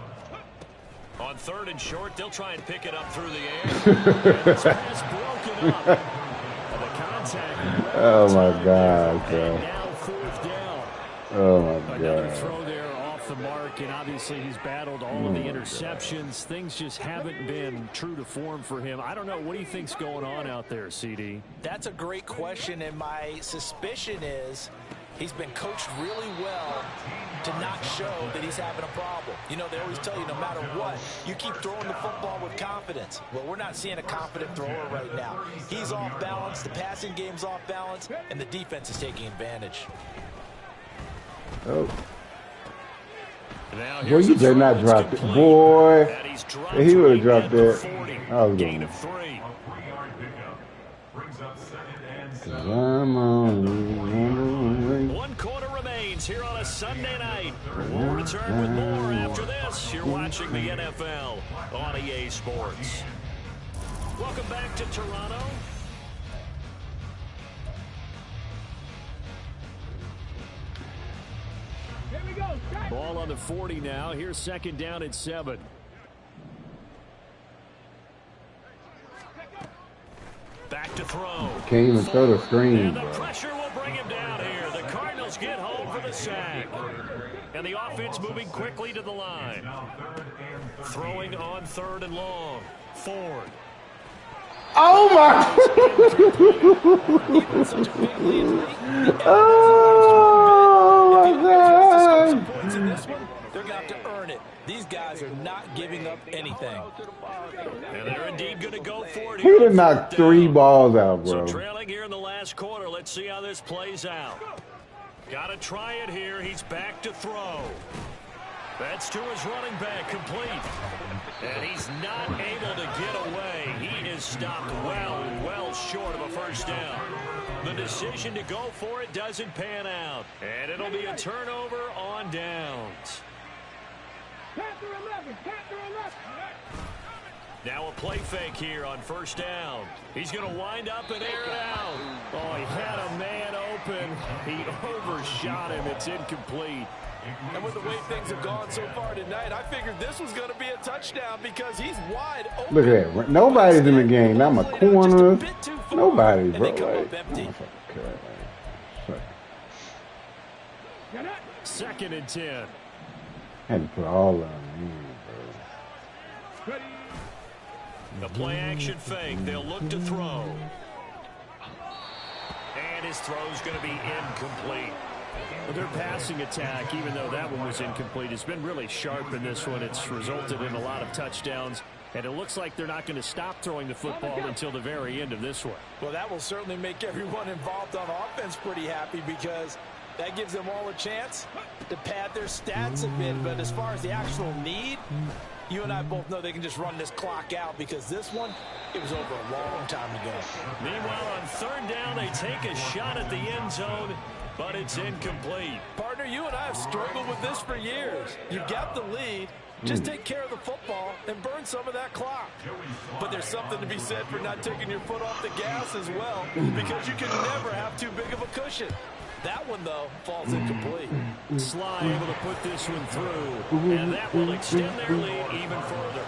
On 3rd and short, they'll try and pick it up through the air. And this pass broken up. And the contact. Oh my God, bro. And now 4th down. Oh my Another God. throw there off the mark, and obviously he's battled all of the interceptions. Things just haven't been true to form for him. I don't know. What do you think's going on out there, CD? That's a great question, and my suspicion is he's been coached really well to not show that he's having a problem. You know, they always tell you no matter what, you keep throwing the football with confidence. Well, we're not seeing a confident thrower right now. He's off balance, the passing game's off balance, and the defense is taking advantage. Oh. Now Boy, here's you a better throw not that's drop it. complete. Boy. And he's dropped He would have right dropped at the that. 40. I was Gain going. of 3. A 3-yard pickup brings up 2nd and 7. Come on. One quarter remains here on a Sunday night. We'll return with more after this. You're watching the NFL on EA Sports. Welcome back to Toronto. Here we go. Strike. Ball on the 40 now. Here's 2nd down and 7. Back to throw. Can't even throw the screen, And the bro. pressure will bring him down here. The Cardinals get home for the sack. And the offense moving quickly to the line. Now 3rd and 3. Throwing on 3rd and long. Ford. Oh my! Oh my God! Points in this one, they're going to have to earn it. These guys are not giving up anything. And they're indeed going to go for it. He done knocked 3 balls out, So bro. trailing here in the last quarter. Let's see how this plays out. Got to try it here. He's back to throw. That's to his running back, complete. And he's not able to get away. He is stopped well short of a first down. The decision to go for it doesn't pan out. And it'll be a turnover on downs. Panther 11. Panther 11. Now a play fake here on 1st down. He's going to wind up and air it out. Oh, he had a man open. He overshot him. It's incomplete. And with the way things have gone so far tonight, I figured this was going to be a touchdown because he's wide open. Look at that. Nobody's in the game. Not my corner. Just a bit too far, Nobody, and bro. they come Like, up empty. Get up. 2nd and 10. Had to put all of them in, bro. Ready. The play action fake. They'll look to throw. And his throw's going to be incomplete. Their passing attack, even though that one was incomplete, has been really sharp in this one. It's resulted in a lot of touchdowns, and it looks like they're not going to stop throwing the football until the very end of this one. Well, that will certainly make everyone involved on offense pretty happy because that gives them all a chance to pad their stats a bit. But as far as the actual need, you and I both know they can just run this clock out because this one, it was over a long time ago. Meanwhile, on third down, they take a shot at the end zone, but it's incomplete. Partner, you and I have struggled with this for years. You've got the lead. Just take care of the football and burn some of that clock. But there's something to be said for not taking your foot off the gas as well, because you can never have too big of a cushion. That one, though, falls incomplete. Sly able to put this one through, and that will extend their lead even further.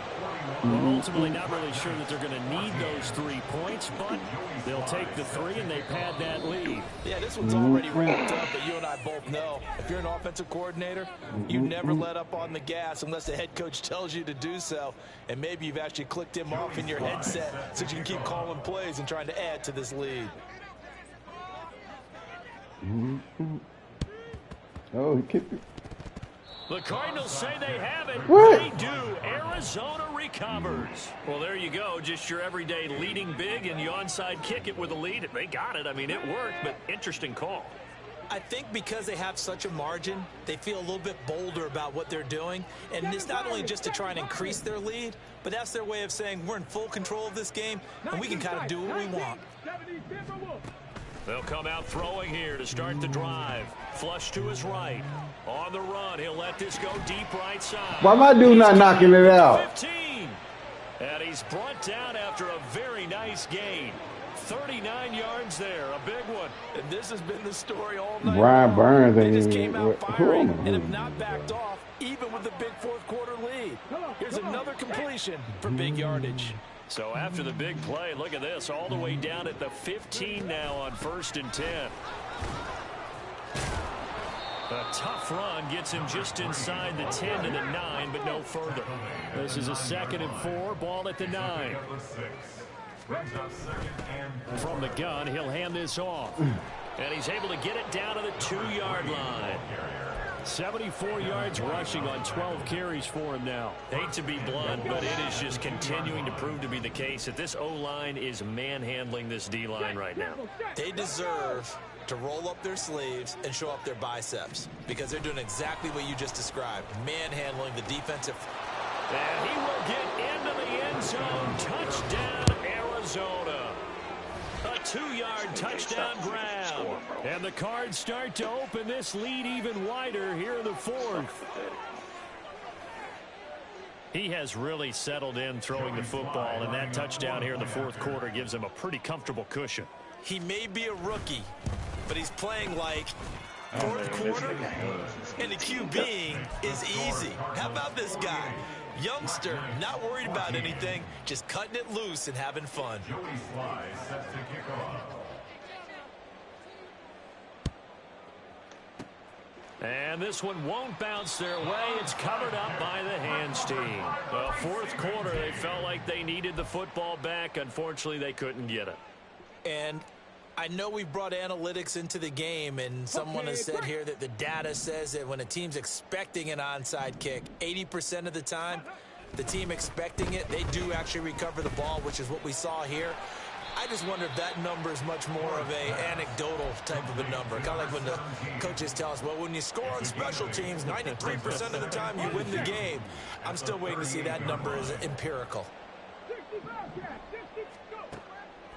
Well, ultimately, not really sure that they're going to need those 3 points, but they'll take the 3 and they pad that lead. Yeah, this one's already wrapped up, but you and I both know if you're an offensive coordinator, you never let up on the gas unless the head coach tells you to do so. And maybe you've actually clicked him off in your headset so you can keep calling plays and trying to add to this lead. Oh, he kicked it. The Cardinals say they have it. What? They do. Arizona recovers. Well, there you go. Just your everyday leading big, and you onside kick it with a lead. They got it. I mean, it worked, but interesting call. I think because they have such a margin, they feel a little bit bolder about what they're doing. And it's not only just to try and increase their lead, but that's their way of saying we're in full control of this game, and we can kind of do what we want. They'll come out throwing here to start the drive. Flush to his right. On the run, he'll let this go deep right side. Why my dude not knocking it out? 15. And he's brought down after a very nice gain. 39 yards there, a big one. And this has been the story all night. Brian Burns They ain't just even. came out Who firing am I? and have not backed off, even with the big fourth quarter lead. Here's another completion for big yardage. So after the big play, look at this, all the way down at the 15 now on 1st and 10. A tough run gets him just inside the 10 to the 9, but no further. This is a 2nd and 4, ball at the 9. From the gun, he'll hand this off. And he's able to get it down to the 2-yard line. 74 yards rushing on 12 carries for him now. Hate to be blunt, but it is just continuing to prove to be the case that this O-line is manhandling this D-line right now. They deserve to roll up their sleeves and show up their biceps because they're doing exactly what you just described, manhandling the defensive. And he will get into the end zone. Touchdown, Arizona. A 2-yard touchdown grab. And the Cards start to open this lead even wider here in the 4th. He has really settled in throwing the football, and that touchdown here in the 4th quarter gives him a pretty comfortable cushion. He may be a rookie, but he's playing like fourth quarter, and the QB is easy. How about this guy? Youngster, not worried about anything, just cutting it loose and having fun. Joey Sly sets to kick off. And this one won't bounce their way. It's covered up by the hands team. Well, 4th quarter, they felt like they needed the football back. Unfortunately, they couldn't get it. And I know we've brought analytics into the game, and someone has said here that the data says that when a team's expecting an onside kick, 80% of the time, the team expecting it, they do actually recover the ball, which is what we saw here. I just wonder if that number is much more of a anecdotal type of a number. Kind of like when the coaches tell us, well, when you score on special teams, 93% of the time you win the game. I'm still waiting to see that number as empirical.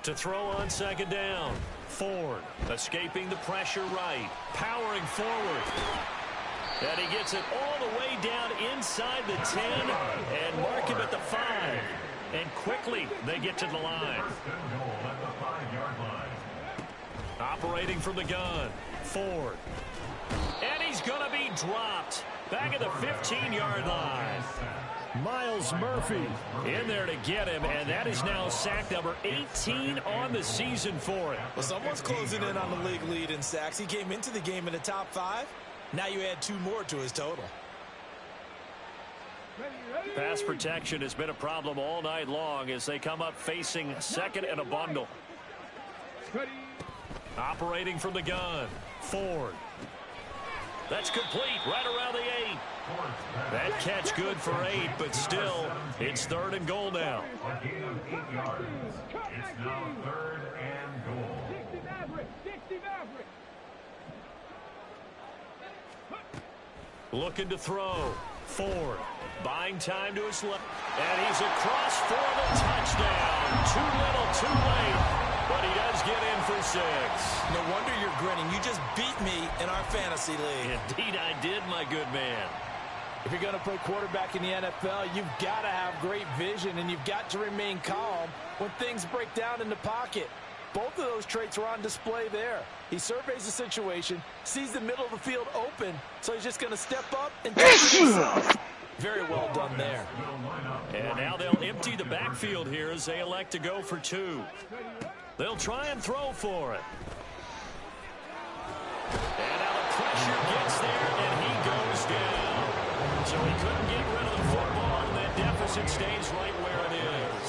To throw on 2nd down. Ford escaping the pressure right. Powering forward. And he gets it all the way down inside the 10 and mark him at the 5. And quickly they get to the line. Operating from the gun. Ford. And he's going to be dropped. Back at the 15-yard line. Miles Murphy in there to get him, and that is now sack number 18 on the season for him. Well, someone's closing in on the league lead in sacks. He came into the game in the top 5. Now you add 2 more to his total. Pass protection has been a problem all night long as they come up facing 2nd and a bundle. Operating from the gun. Ford. That's complete right around the 8. That catch good for 8, but still, it's 3rd and goal now. A gain of 8 yards. It's now 3rd and goal. 60 Maverick. 60 Maverick. Looking to throw. Ford buying time to his left. And he's across for the touchdown. Too little, too late. But he does get in for 6. No wonder you're grinning. You just beat me in our fantasy league. Indeed I did, my good man. If you're going to play quarterback in the NFL, you've got to have great vision, and you've got to remain calm when things break down in the pocket. Both of those traits were on display there. He surveys the situation, sees the middle of the field open, so he's just going to step up and take it. Very well done there. And now they'll empty the backfield here as they elect to go for 2. They'll try and throw for it. And now the pressure gets there, and he goes down. So he couldn't get rid of the football, and that deficit stays right where it is.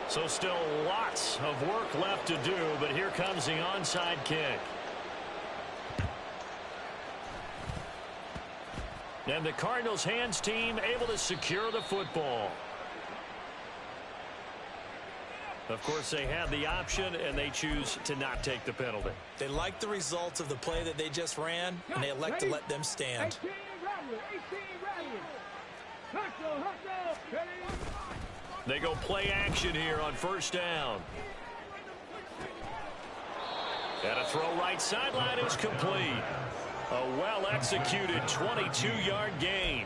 So still lots of work left to do, but here comes the onside kick. And the Cardinals hands team able to secure the football. Of course, they have the option, and they choose to not take the penalty. They like the results of the play that they just ran, and they elect to let them stand. 18 Radley. 18 Radley. Hustle, hustle. Ready? They go play action here on 1st down. And a throw right sideline is complete. A well-executed 22-yard gain.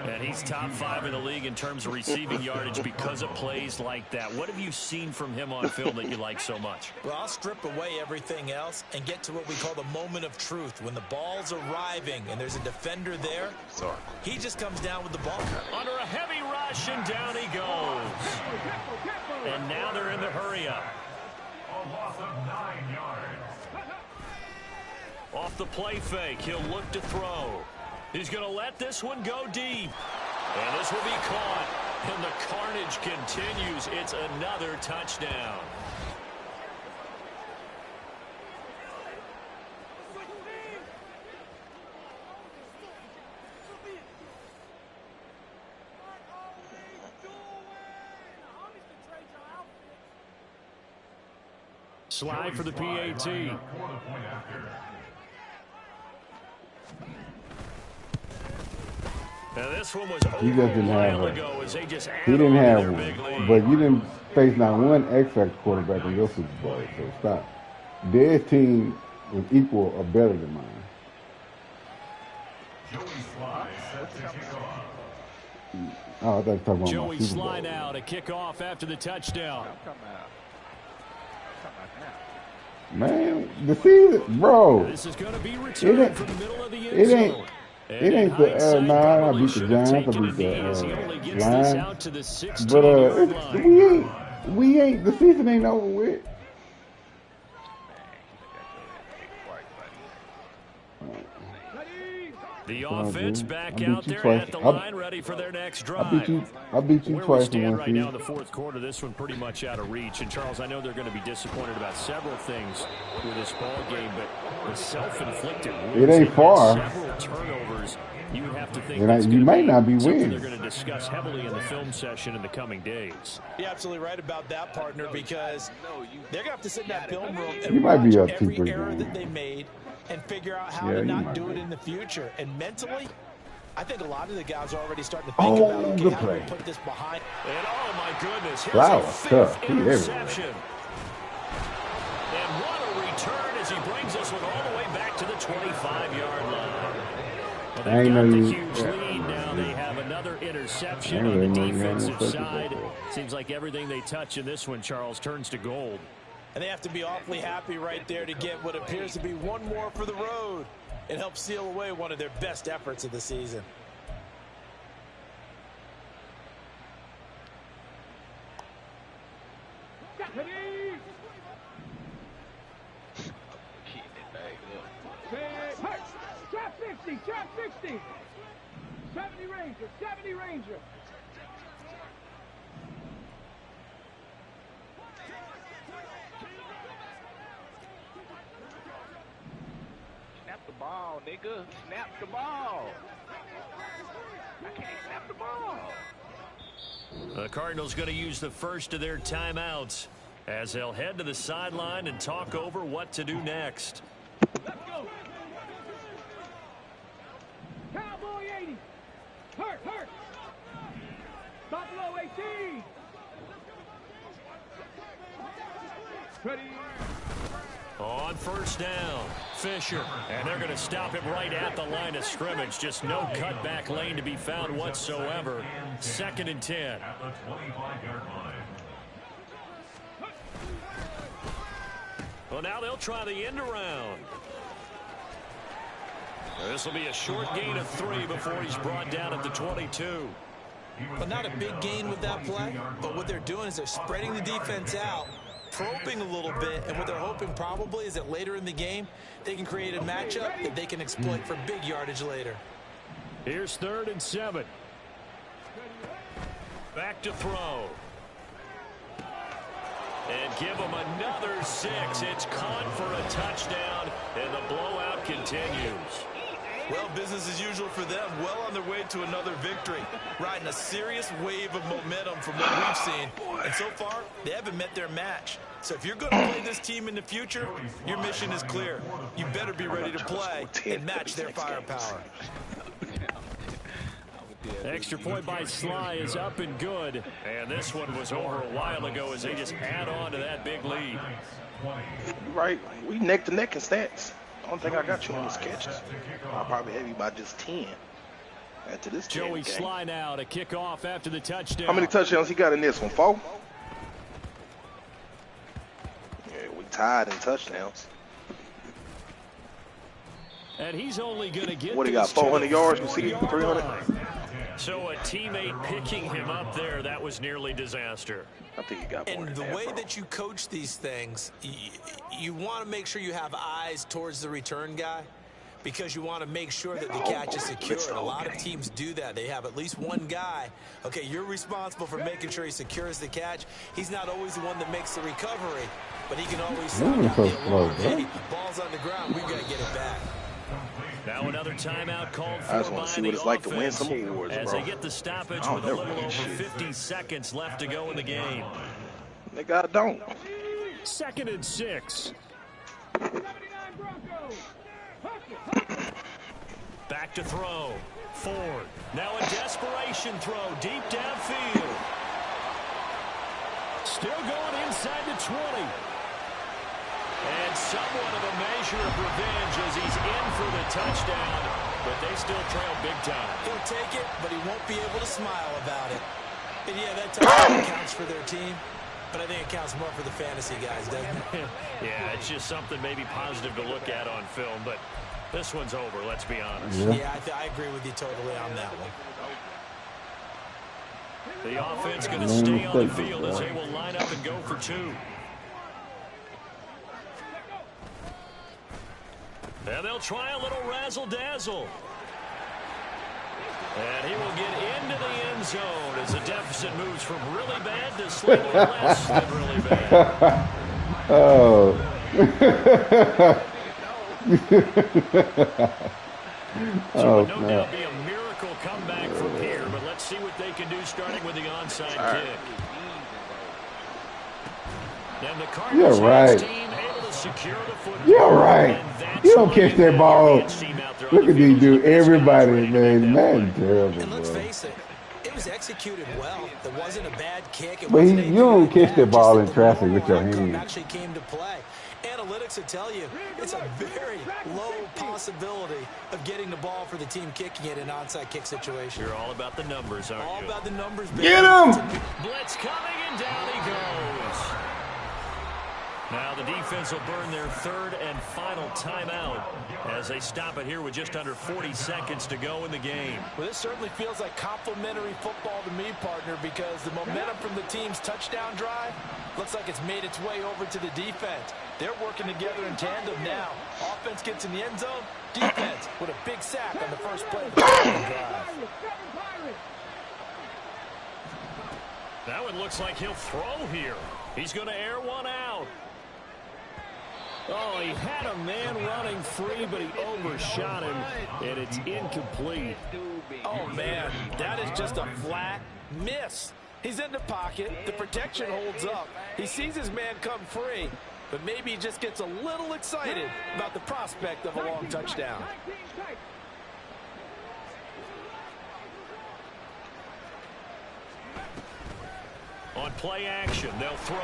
And he's top 5 in the league in terms of receiving yardage because of plays like that. What have you seen from him on film that you like so much? Well, I'll strip away everything else and get to what we call the moment of truth. When the ball's arriving and there's a defender there, he just comes down with the ball. Under a heavy rush, and down he goes. And now they're in the hurry-up. A loss of 9 yards. Off the play fake, he'll look to throw. He's going to let this one go deep. And this will be caught. And the carnage continues. It's another touchdown. Slide for the PAT. Now this one was He just didn't have her. ago as they just He didn't have their one. big lead. But you didn't face not one X-Factor quarterback in your Super Bowl, so stop. Their team was equal or better than mine. Joey Slye set to kick off. Oh, I thought you were talking about Joey my Super Bowl. slide out, a kickoff after the touchdown. Man, the season, bro. This is going to be It returned ain't- from the middle of the it end ain't- zone. It ain't the nah. I beat the Giants. I beat the Lions. But we ain't. The season ain't over with. The Come on, offense dude. back I beat out you there twice. at the I- line, ready for their next drive. I beat you Where we twice in stand one right now in season. the fourth quarter, this one pretty much out of reach. And Charles, I know they're going to be disappointed about several things with this ball game, but the self-inflicted wounds, It ain't they've had far. several turnovers. You have to think And that's you gonna might not be something winning. they're going to discuss heavily in the film session in the coming days. You're absolutely right about that, partner, because they're going to have to sit in that film room You and might be watch up every 2-3 error games. that they made and figure out how Yeah, to you not might do it be. in the future. And mentally, I think a lot of the guys are already starting to think Oh, about, okay, good how do we play. put this behind? And oh my goodness, here's Wow, a tough. fifth He everywhere. interception. And what a return as he brings us one all the way back to the 25-yard line. Well, I ain't they've know got the you- huge yeah. lead now. They have another interception I on the didn't know you had defensive interceptions side. like that. Seems like everything they touch in this one, Charles, turns to gold. And they have to be awfully happy right there to get what appears to be one more for the road. It helps seal away one of their best efforts of the season. Trap 60, trap 60. 70 Ranger, 70 Ranger. snap the ball, nigga. Snap the ball. I can't snap the ball. The Cardinals going to use the first of their timeouts as they'll head to the sideline and talk over what to do next. Let's go. Cowboy 80. Hurt. Buffalo 18. Ready. On first down, Fisher, and they're going to stop him right at the line of scrimmage. Just no cutback lane to be found whatsoever. 2nd and 10. At the 25-yard line. Well, now they'll try the end around. This will be a short gain of 3 before he's brought down at the 22. But not a big gain with that play, but what they're doing is they're spreading the defense out, probing a little bit, and what they're hoping probably is that later in the game, they can create a matchup that they can exploit for big yardage later. Here's 3rd and 7. Back to throw. And give them another 6. It's caught for a touchdown, and the blowout continues. Well, business as usual for them. Well on their way to another victory. Riding a serious wave of momentum from what we've seen. And so far, they haven't met their match. So if you're going to play this team in the future, your mission is clear. You better be ready to play and match their firepower. Extra point by Sly is up and good. And this one was over a while ago as they just add on to that big lead. Right. We neck to neck in stats. I don't think I got you on the sketches. I'll probably have you by just 10 after this Joey game. Sly now to kick off after the touchdown. How many touchdowns he got in this one? 4? Yeah, we tied in touchdowns. And he's only going to get What, he got 400 yards, receiving 300? So a teammate picking him up there, that was nearly disaster. I think he got more And than the that, way bro. that you coach these things, you want to make sure you have eyes towards the return guy because you want to make sure that the catch is secure. A lot of teams do that. They have at least one guy. Okay, you're responsible for making sure he secures the catch. He's not always the one that makes the recovery, but he can always say, hey, ball's on the ground, we've got to get it back. Now another timeout called for I just want by to see the what it's like to win offense some awards, as bro. they get the stoppage I with don't a never little win over shit. 50 seconds left to go in the game. Nigga, I don't. 2nd and 6. 79 Broncos. Back to throw. Ford. Now a desperation throw deep downfield. Still going inside the 20. And somewhat of a measure of revenge as he's in for the touchdown, but they still trail big time. He'll take it, but he won't be able to smile about it. And yeah, that touchdown counts for their team, but I think it counts more for the fantasy guys, doesn't it? Yeah, it's just something maybe positive to look at on film, but this one's over, let's be honest. Yeah, I agree with you totally on that one. The offense going to stay on the field as they will line up and go for 2. And they'll try a little razzle-dazzle. And he will get into the end zone as the deficit moves from really bad to slightly less than really bad. Oh. So it would no doubt be a miracle comeback from here, but let's see what they can do starting with the onside kick. And the Cardinals team able to secure the football. You're right. You don't catch that ball. Look at these dudes. Everybody, man. Man, terrible, And let's bro. face it, it was executed well. It wasn't a bad kick. It But wasn't you don't catch that ball in traffic with your outcome hands. actually came to play. Analytics will tell you it's a very low possibility of getting the ball for the team kicking it in an onside kick situation. You're all about the numbers, aren't All you? about the numbers. Get him! Blitz coming, and down he goes. Now the defense will burn their 3rd and final timeout as they stop it here with just under 40 seconds to go in the game. Well, this certainly feels like complimentary football to me, partner, because the momentum from the team's touchdown drive looks like it's made its way over to the defense. They're working together in tandem now. Offense gets in the end zone. Defense with a big sack on the first play of the drive. That one looks like he'll throw here. He's going to air one out. Oh, he had a man running free, but he overshot him, and it's incomplete. Oh, man, that is just a flat miss. He's in the pocket. The protection holds up. He sees his man come free, but maybe he just gets a little excited about the prospect of a long touchdown. On play action, they'll throw.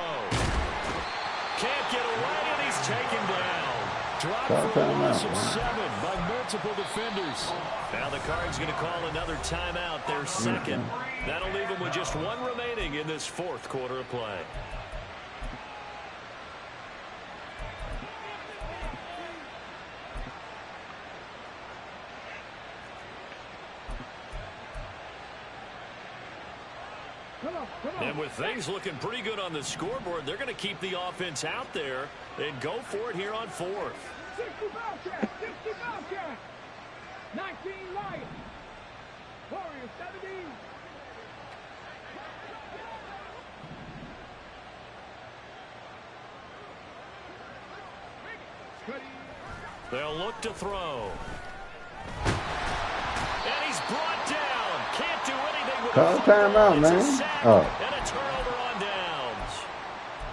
Can't get away, and he's taken down. Dropped for a loss of 7 by multiple defenders. Now the Cards going to call another timeout, their second. That'll leave them with just 1 remaining in this 4th quarter of play. And with things looking pretty good on the scoreboard, they're going to keep the offense out there and go for it here on 4th. 60 Bobcat, 60 Bobcat. 19 Lions. Warriors 17. They'll look to throw. And he's brought down. Can't do anything with Call a timeout, man. And a turnover on downs.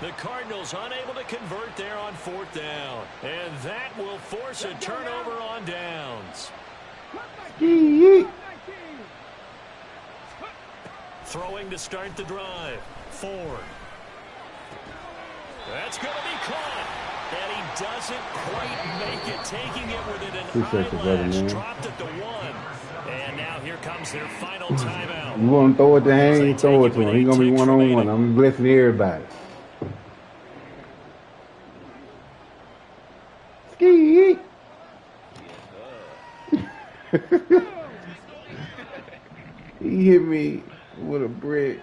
The Cardinals unable to convert there on 4th down. And that will force a turnover on downs. Throwing to start the drive. Ford. That's going to be caught. And he doesn't quite make it. Taking it within an eyelash. Dropped it to 1. And now here comes their final timeout. You want to throw it to him? Throw it to him. He's going to be one-on-one. I'm blessing everybody. Ski. He hit me with a brick.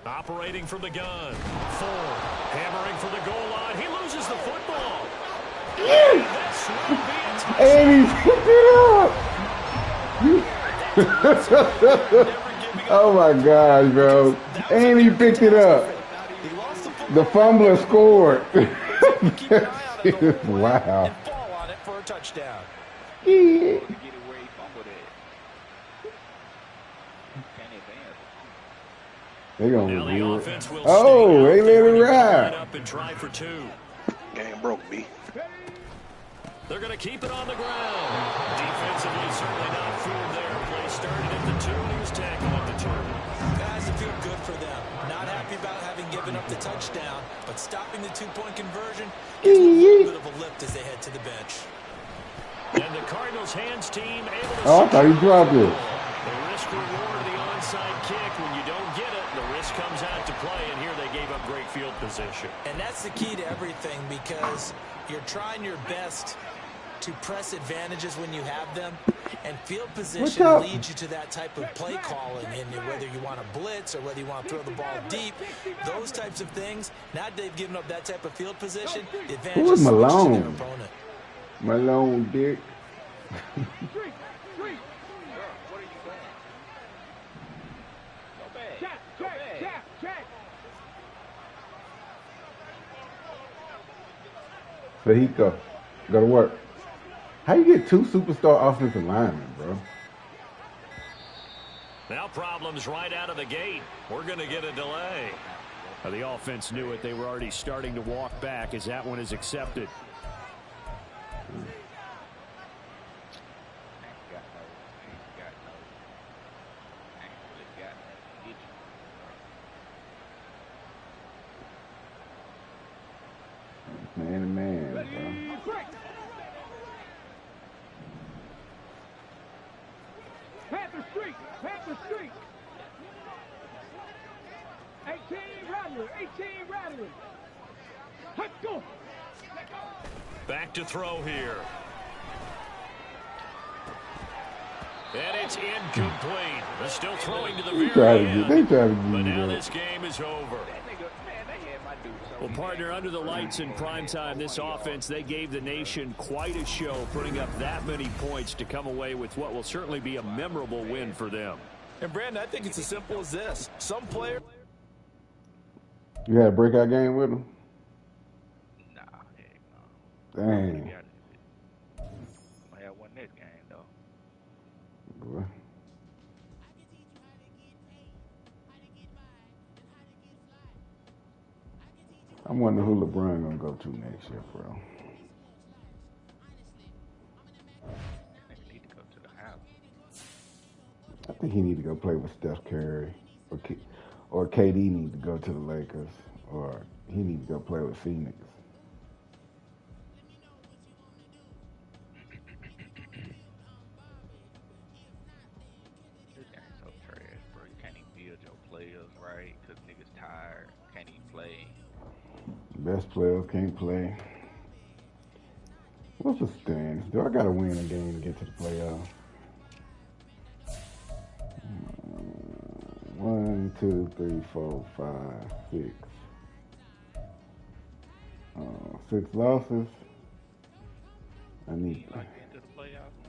Operating from the gun. Ford hammering for the goal line. He loses the football. And he picked it up. Oh my gosh, bro. And he picked it up. The fumbler scored. Wow. Fall on it for a touchdown. Yeah. They gonna do it. Oh, they let it ride. Up and try for 2. Game broke, B. They're going to keep it on the ground. Defensively, certainly not fooled there. Play started at the 2. He was tackled at the 2. Guys, it feel good for them. Not happy about having given up the touchdown, but stopping the 2-point conversion gives them a little bit of a lift as they head to the bench. And the Cardinals hands team able to... Oh, I thought he dropped it. The risk reward of the onside kick. When you don't get it, the risk comes out to play, and here they gave up great field position. And that's the key to everything, because you're trying your best to press advantages when you have them, and field position leads you to that type of play calling, and whether you want to blitz or whether you want to throw the ball deep, those types of things. Now that they've given up that type of field position, the advantage is switched to their opponent. Malone, Dick. Fehiko, go to work. How you get 2 superstar offensive linemen, bro? Now problems right out of the gate. We're going to get a delay. The offense knew it. They were already starting to walk back as that one is accepted. Man to man, bro. Panther Street, Panther Street. 18 Rattler, 18 Rattler. Let's go. Back to throw here. And it's incomplete. They're still throwing to the very end. They try to But get now it this game is over. Well, partner, under the lights in primetime, this offense, they gave the nation quite a show, putting up that many points to come away with what will certainly be a memorable win for them. And, Brandon, I think it's as simple as this. Some player... You had a breakout game with them? Nah. Dang. Got it. Might have won this game though. Boy. I wonder who LeBron gonna go to next year, bro. Nigga need to go to the house. I think he need to go play with Steph Curry, or KD need to go to the Lakers, or he need to go play with Phoenix. This game's so trash, bro. You can't even build your players right because niggas tired. Can't even play. Best players can't play. What's the stands? Do I gotta win a game to get to the playoffs? 1, 2, 3, 4, 5, 6. 6 losses. I need Like into the playoffs.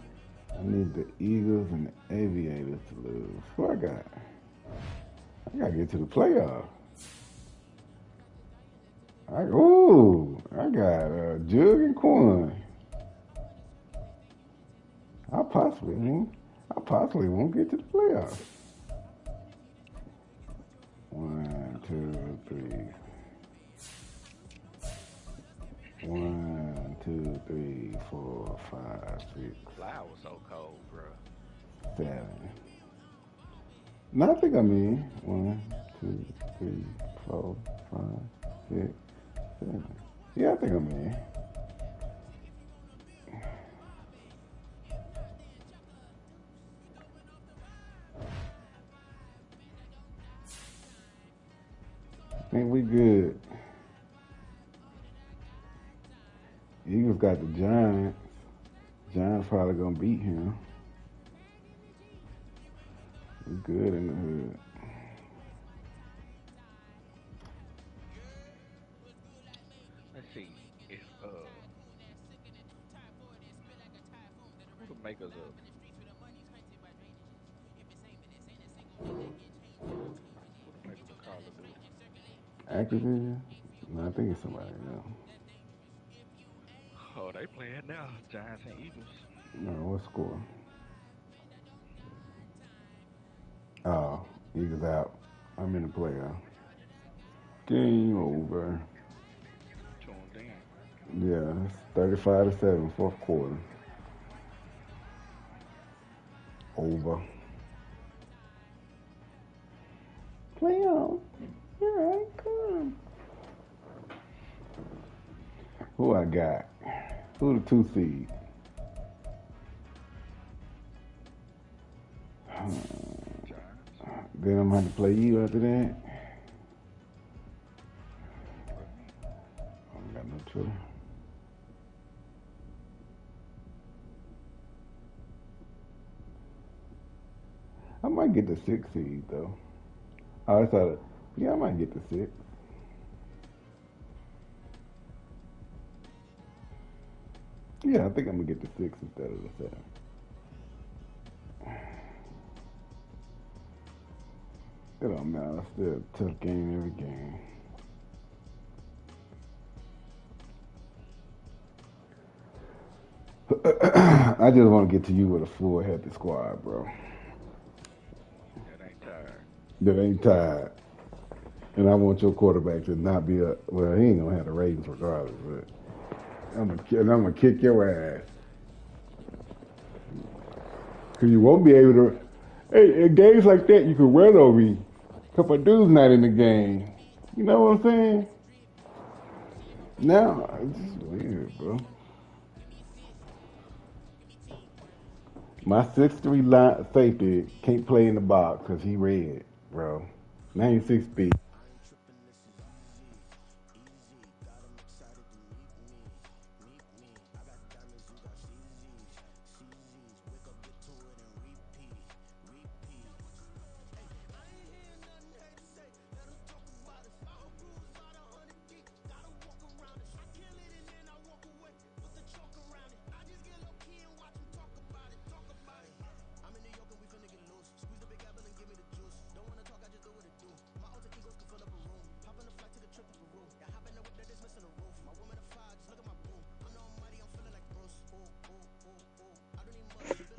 the Eagles and the Aviators to lose. What I got? I gotta get to the playoffs. I got Jug and Quan. I possibly won't get to the playoffs. 1, 2, 3. 1, 2, 3, 4, 5, 6, Fly was so cold, bro. 7. No, I think I'm in. 1, 2, 3, 4, 5, 6, 7. Yeah, I think I'm in. I think we good. Eagles got the Giants. Giants probably gonna beat him. We good in the hood. Let's see if who the makers of Call of Duty? Activision? No, I think it's somebody else. Oh, they playing now. Giants and Eagles. No, what score? Oh, Eagles out. I'm in the playoff. Game over. Tuned in. Yeah, it's 35-7, fourth quarter. Over. Playoff. Here I come. Who I got? Who the 2 seed? Then I'm gonna have to play you after that. I don't got no choice. I might get the 6 seed though. I thought, yeah, I might get the 6. Yeah, I think I'm gonna get the 6 instead of the 7. It don't matter. It's still a tough game every game. I just want to get to you with a full healthy squad, bro. That ain't tired. That ain't tired. And I want your quarterback to not be well, he ain't gonna have the ratings regardless, but I'm gonna kick your ass. Cause you won't be able to. Hey, in games like that, you can run over me. Cause my dude's not in the game. You know what I'm saying? Now, it's just weird, bro. My 6'3" safety can't play in the box because he red, bro. 96 feet.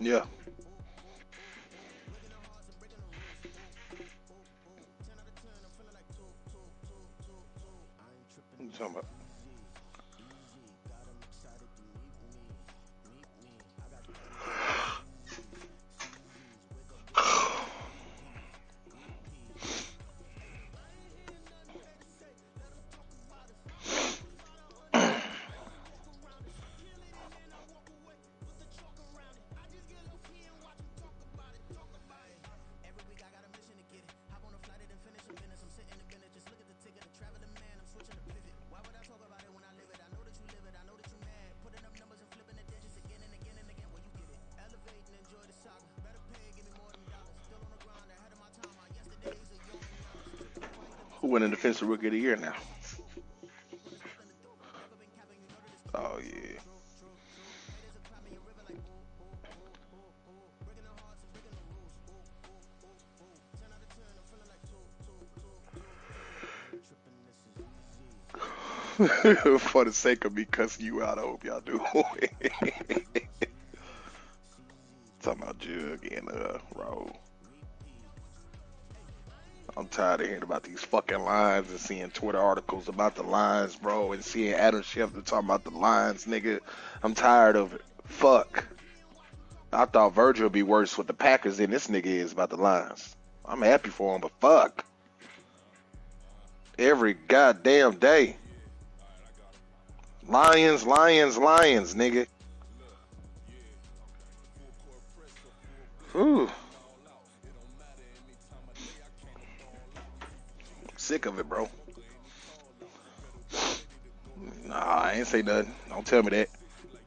Yeah. What you talking about? Who won the defensive rookie of the year now? Oh yeah. For the sake of me cussing you out, I hope y'all do. Talking about Jug and Raul. I'm tired of hearing about these fucking lines and seeing Twitter articles about the lines, bro, and seeing Adam Schefter talking about the lines, nigga. I'm tired of it. Fuck. I thought Virgil would be worse with the Packers than this nigga is about the lines. I'm happy for him, but fuck. Every goddamn day. Lions, Lions, Lions, nigga. Whew. Sick of it, bro. Nah, I ain't say nothing. Don't tell me that.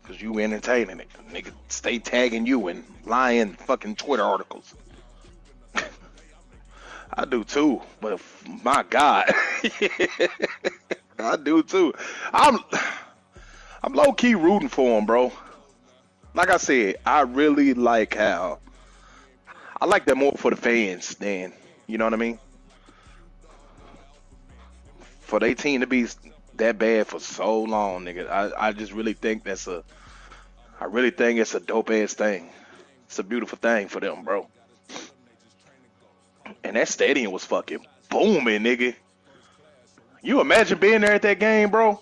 Because you entertaining it. Nigga, stay tagging you in lying fucking Twitter articles. I do too, but my God. I do too. I'm low key rooting for him, bro. Like I said, I really like how I like that more for the fans than you know what I mean. For their team to be that bad for so long, nigga. I just really think I really think it's a dope ass thing. It's a beautiful thing for them, bro. And that stadium was fucking booming, nigga. You imagine being there at that game, bro?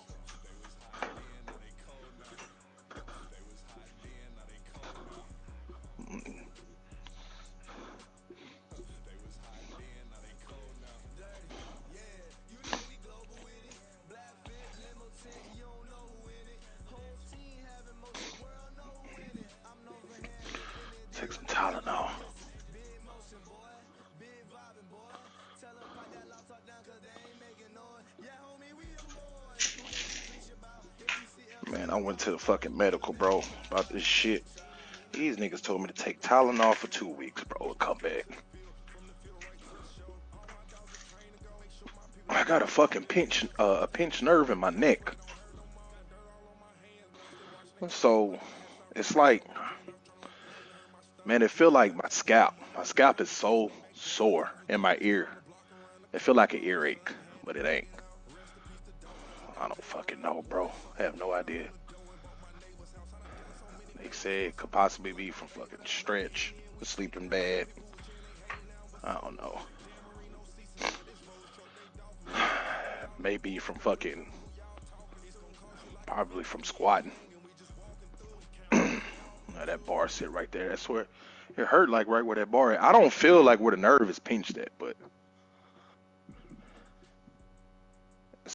Take some Tylenol. Man, I went to the fucking medical, bro, about this shit. These niggas told me to take Tylenol for 2 weeks, bro, and come back. I got a fucking a pinched nerve in my neck. So it's like, man, it feel like my scalp. My scalp is so sore in my ear. It feel like an earache, but it ain't. I don't fucking know, bro. I have no idea. They said it could possibly be from fucking stretch, sleeping bad. I don't know. Maybe from fucking, probably from squatting. That bar sit right there. That's where it hurt, like right where that bar is. I don't feel like where the nerve is pinched at, but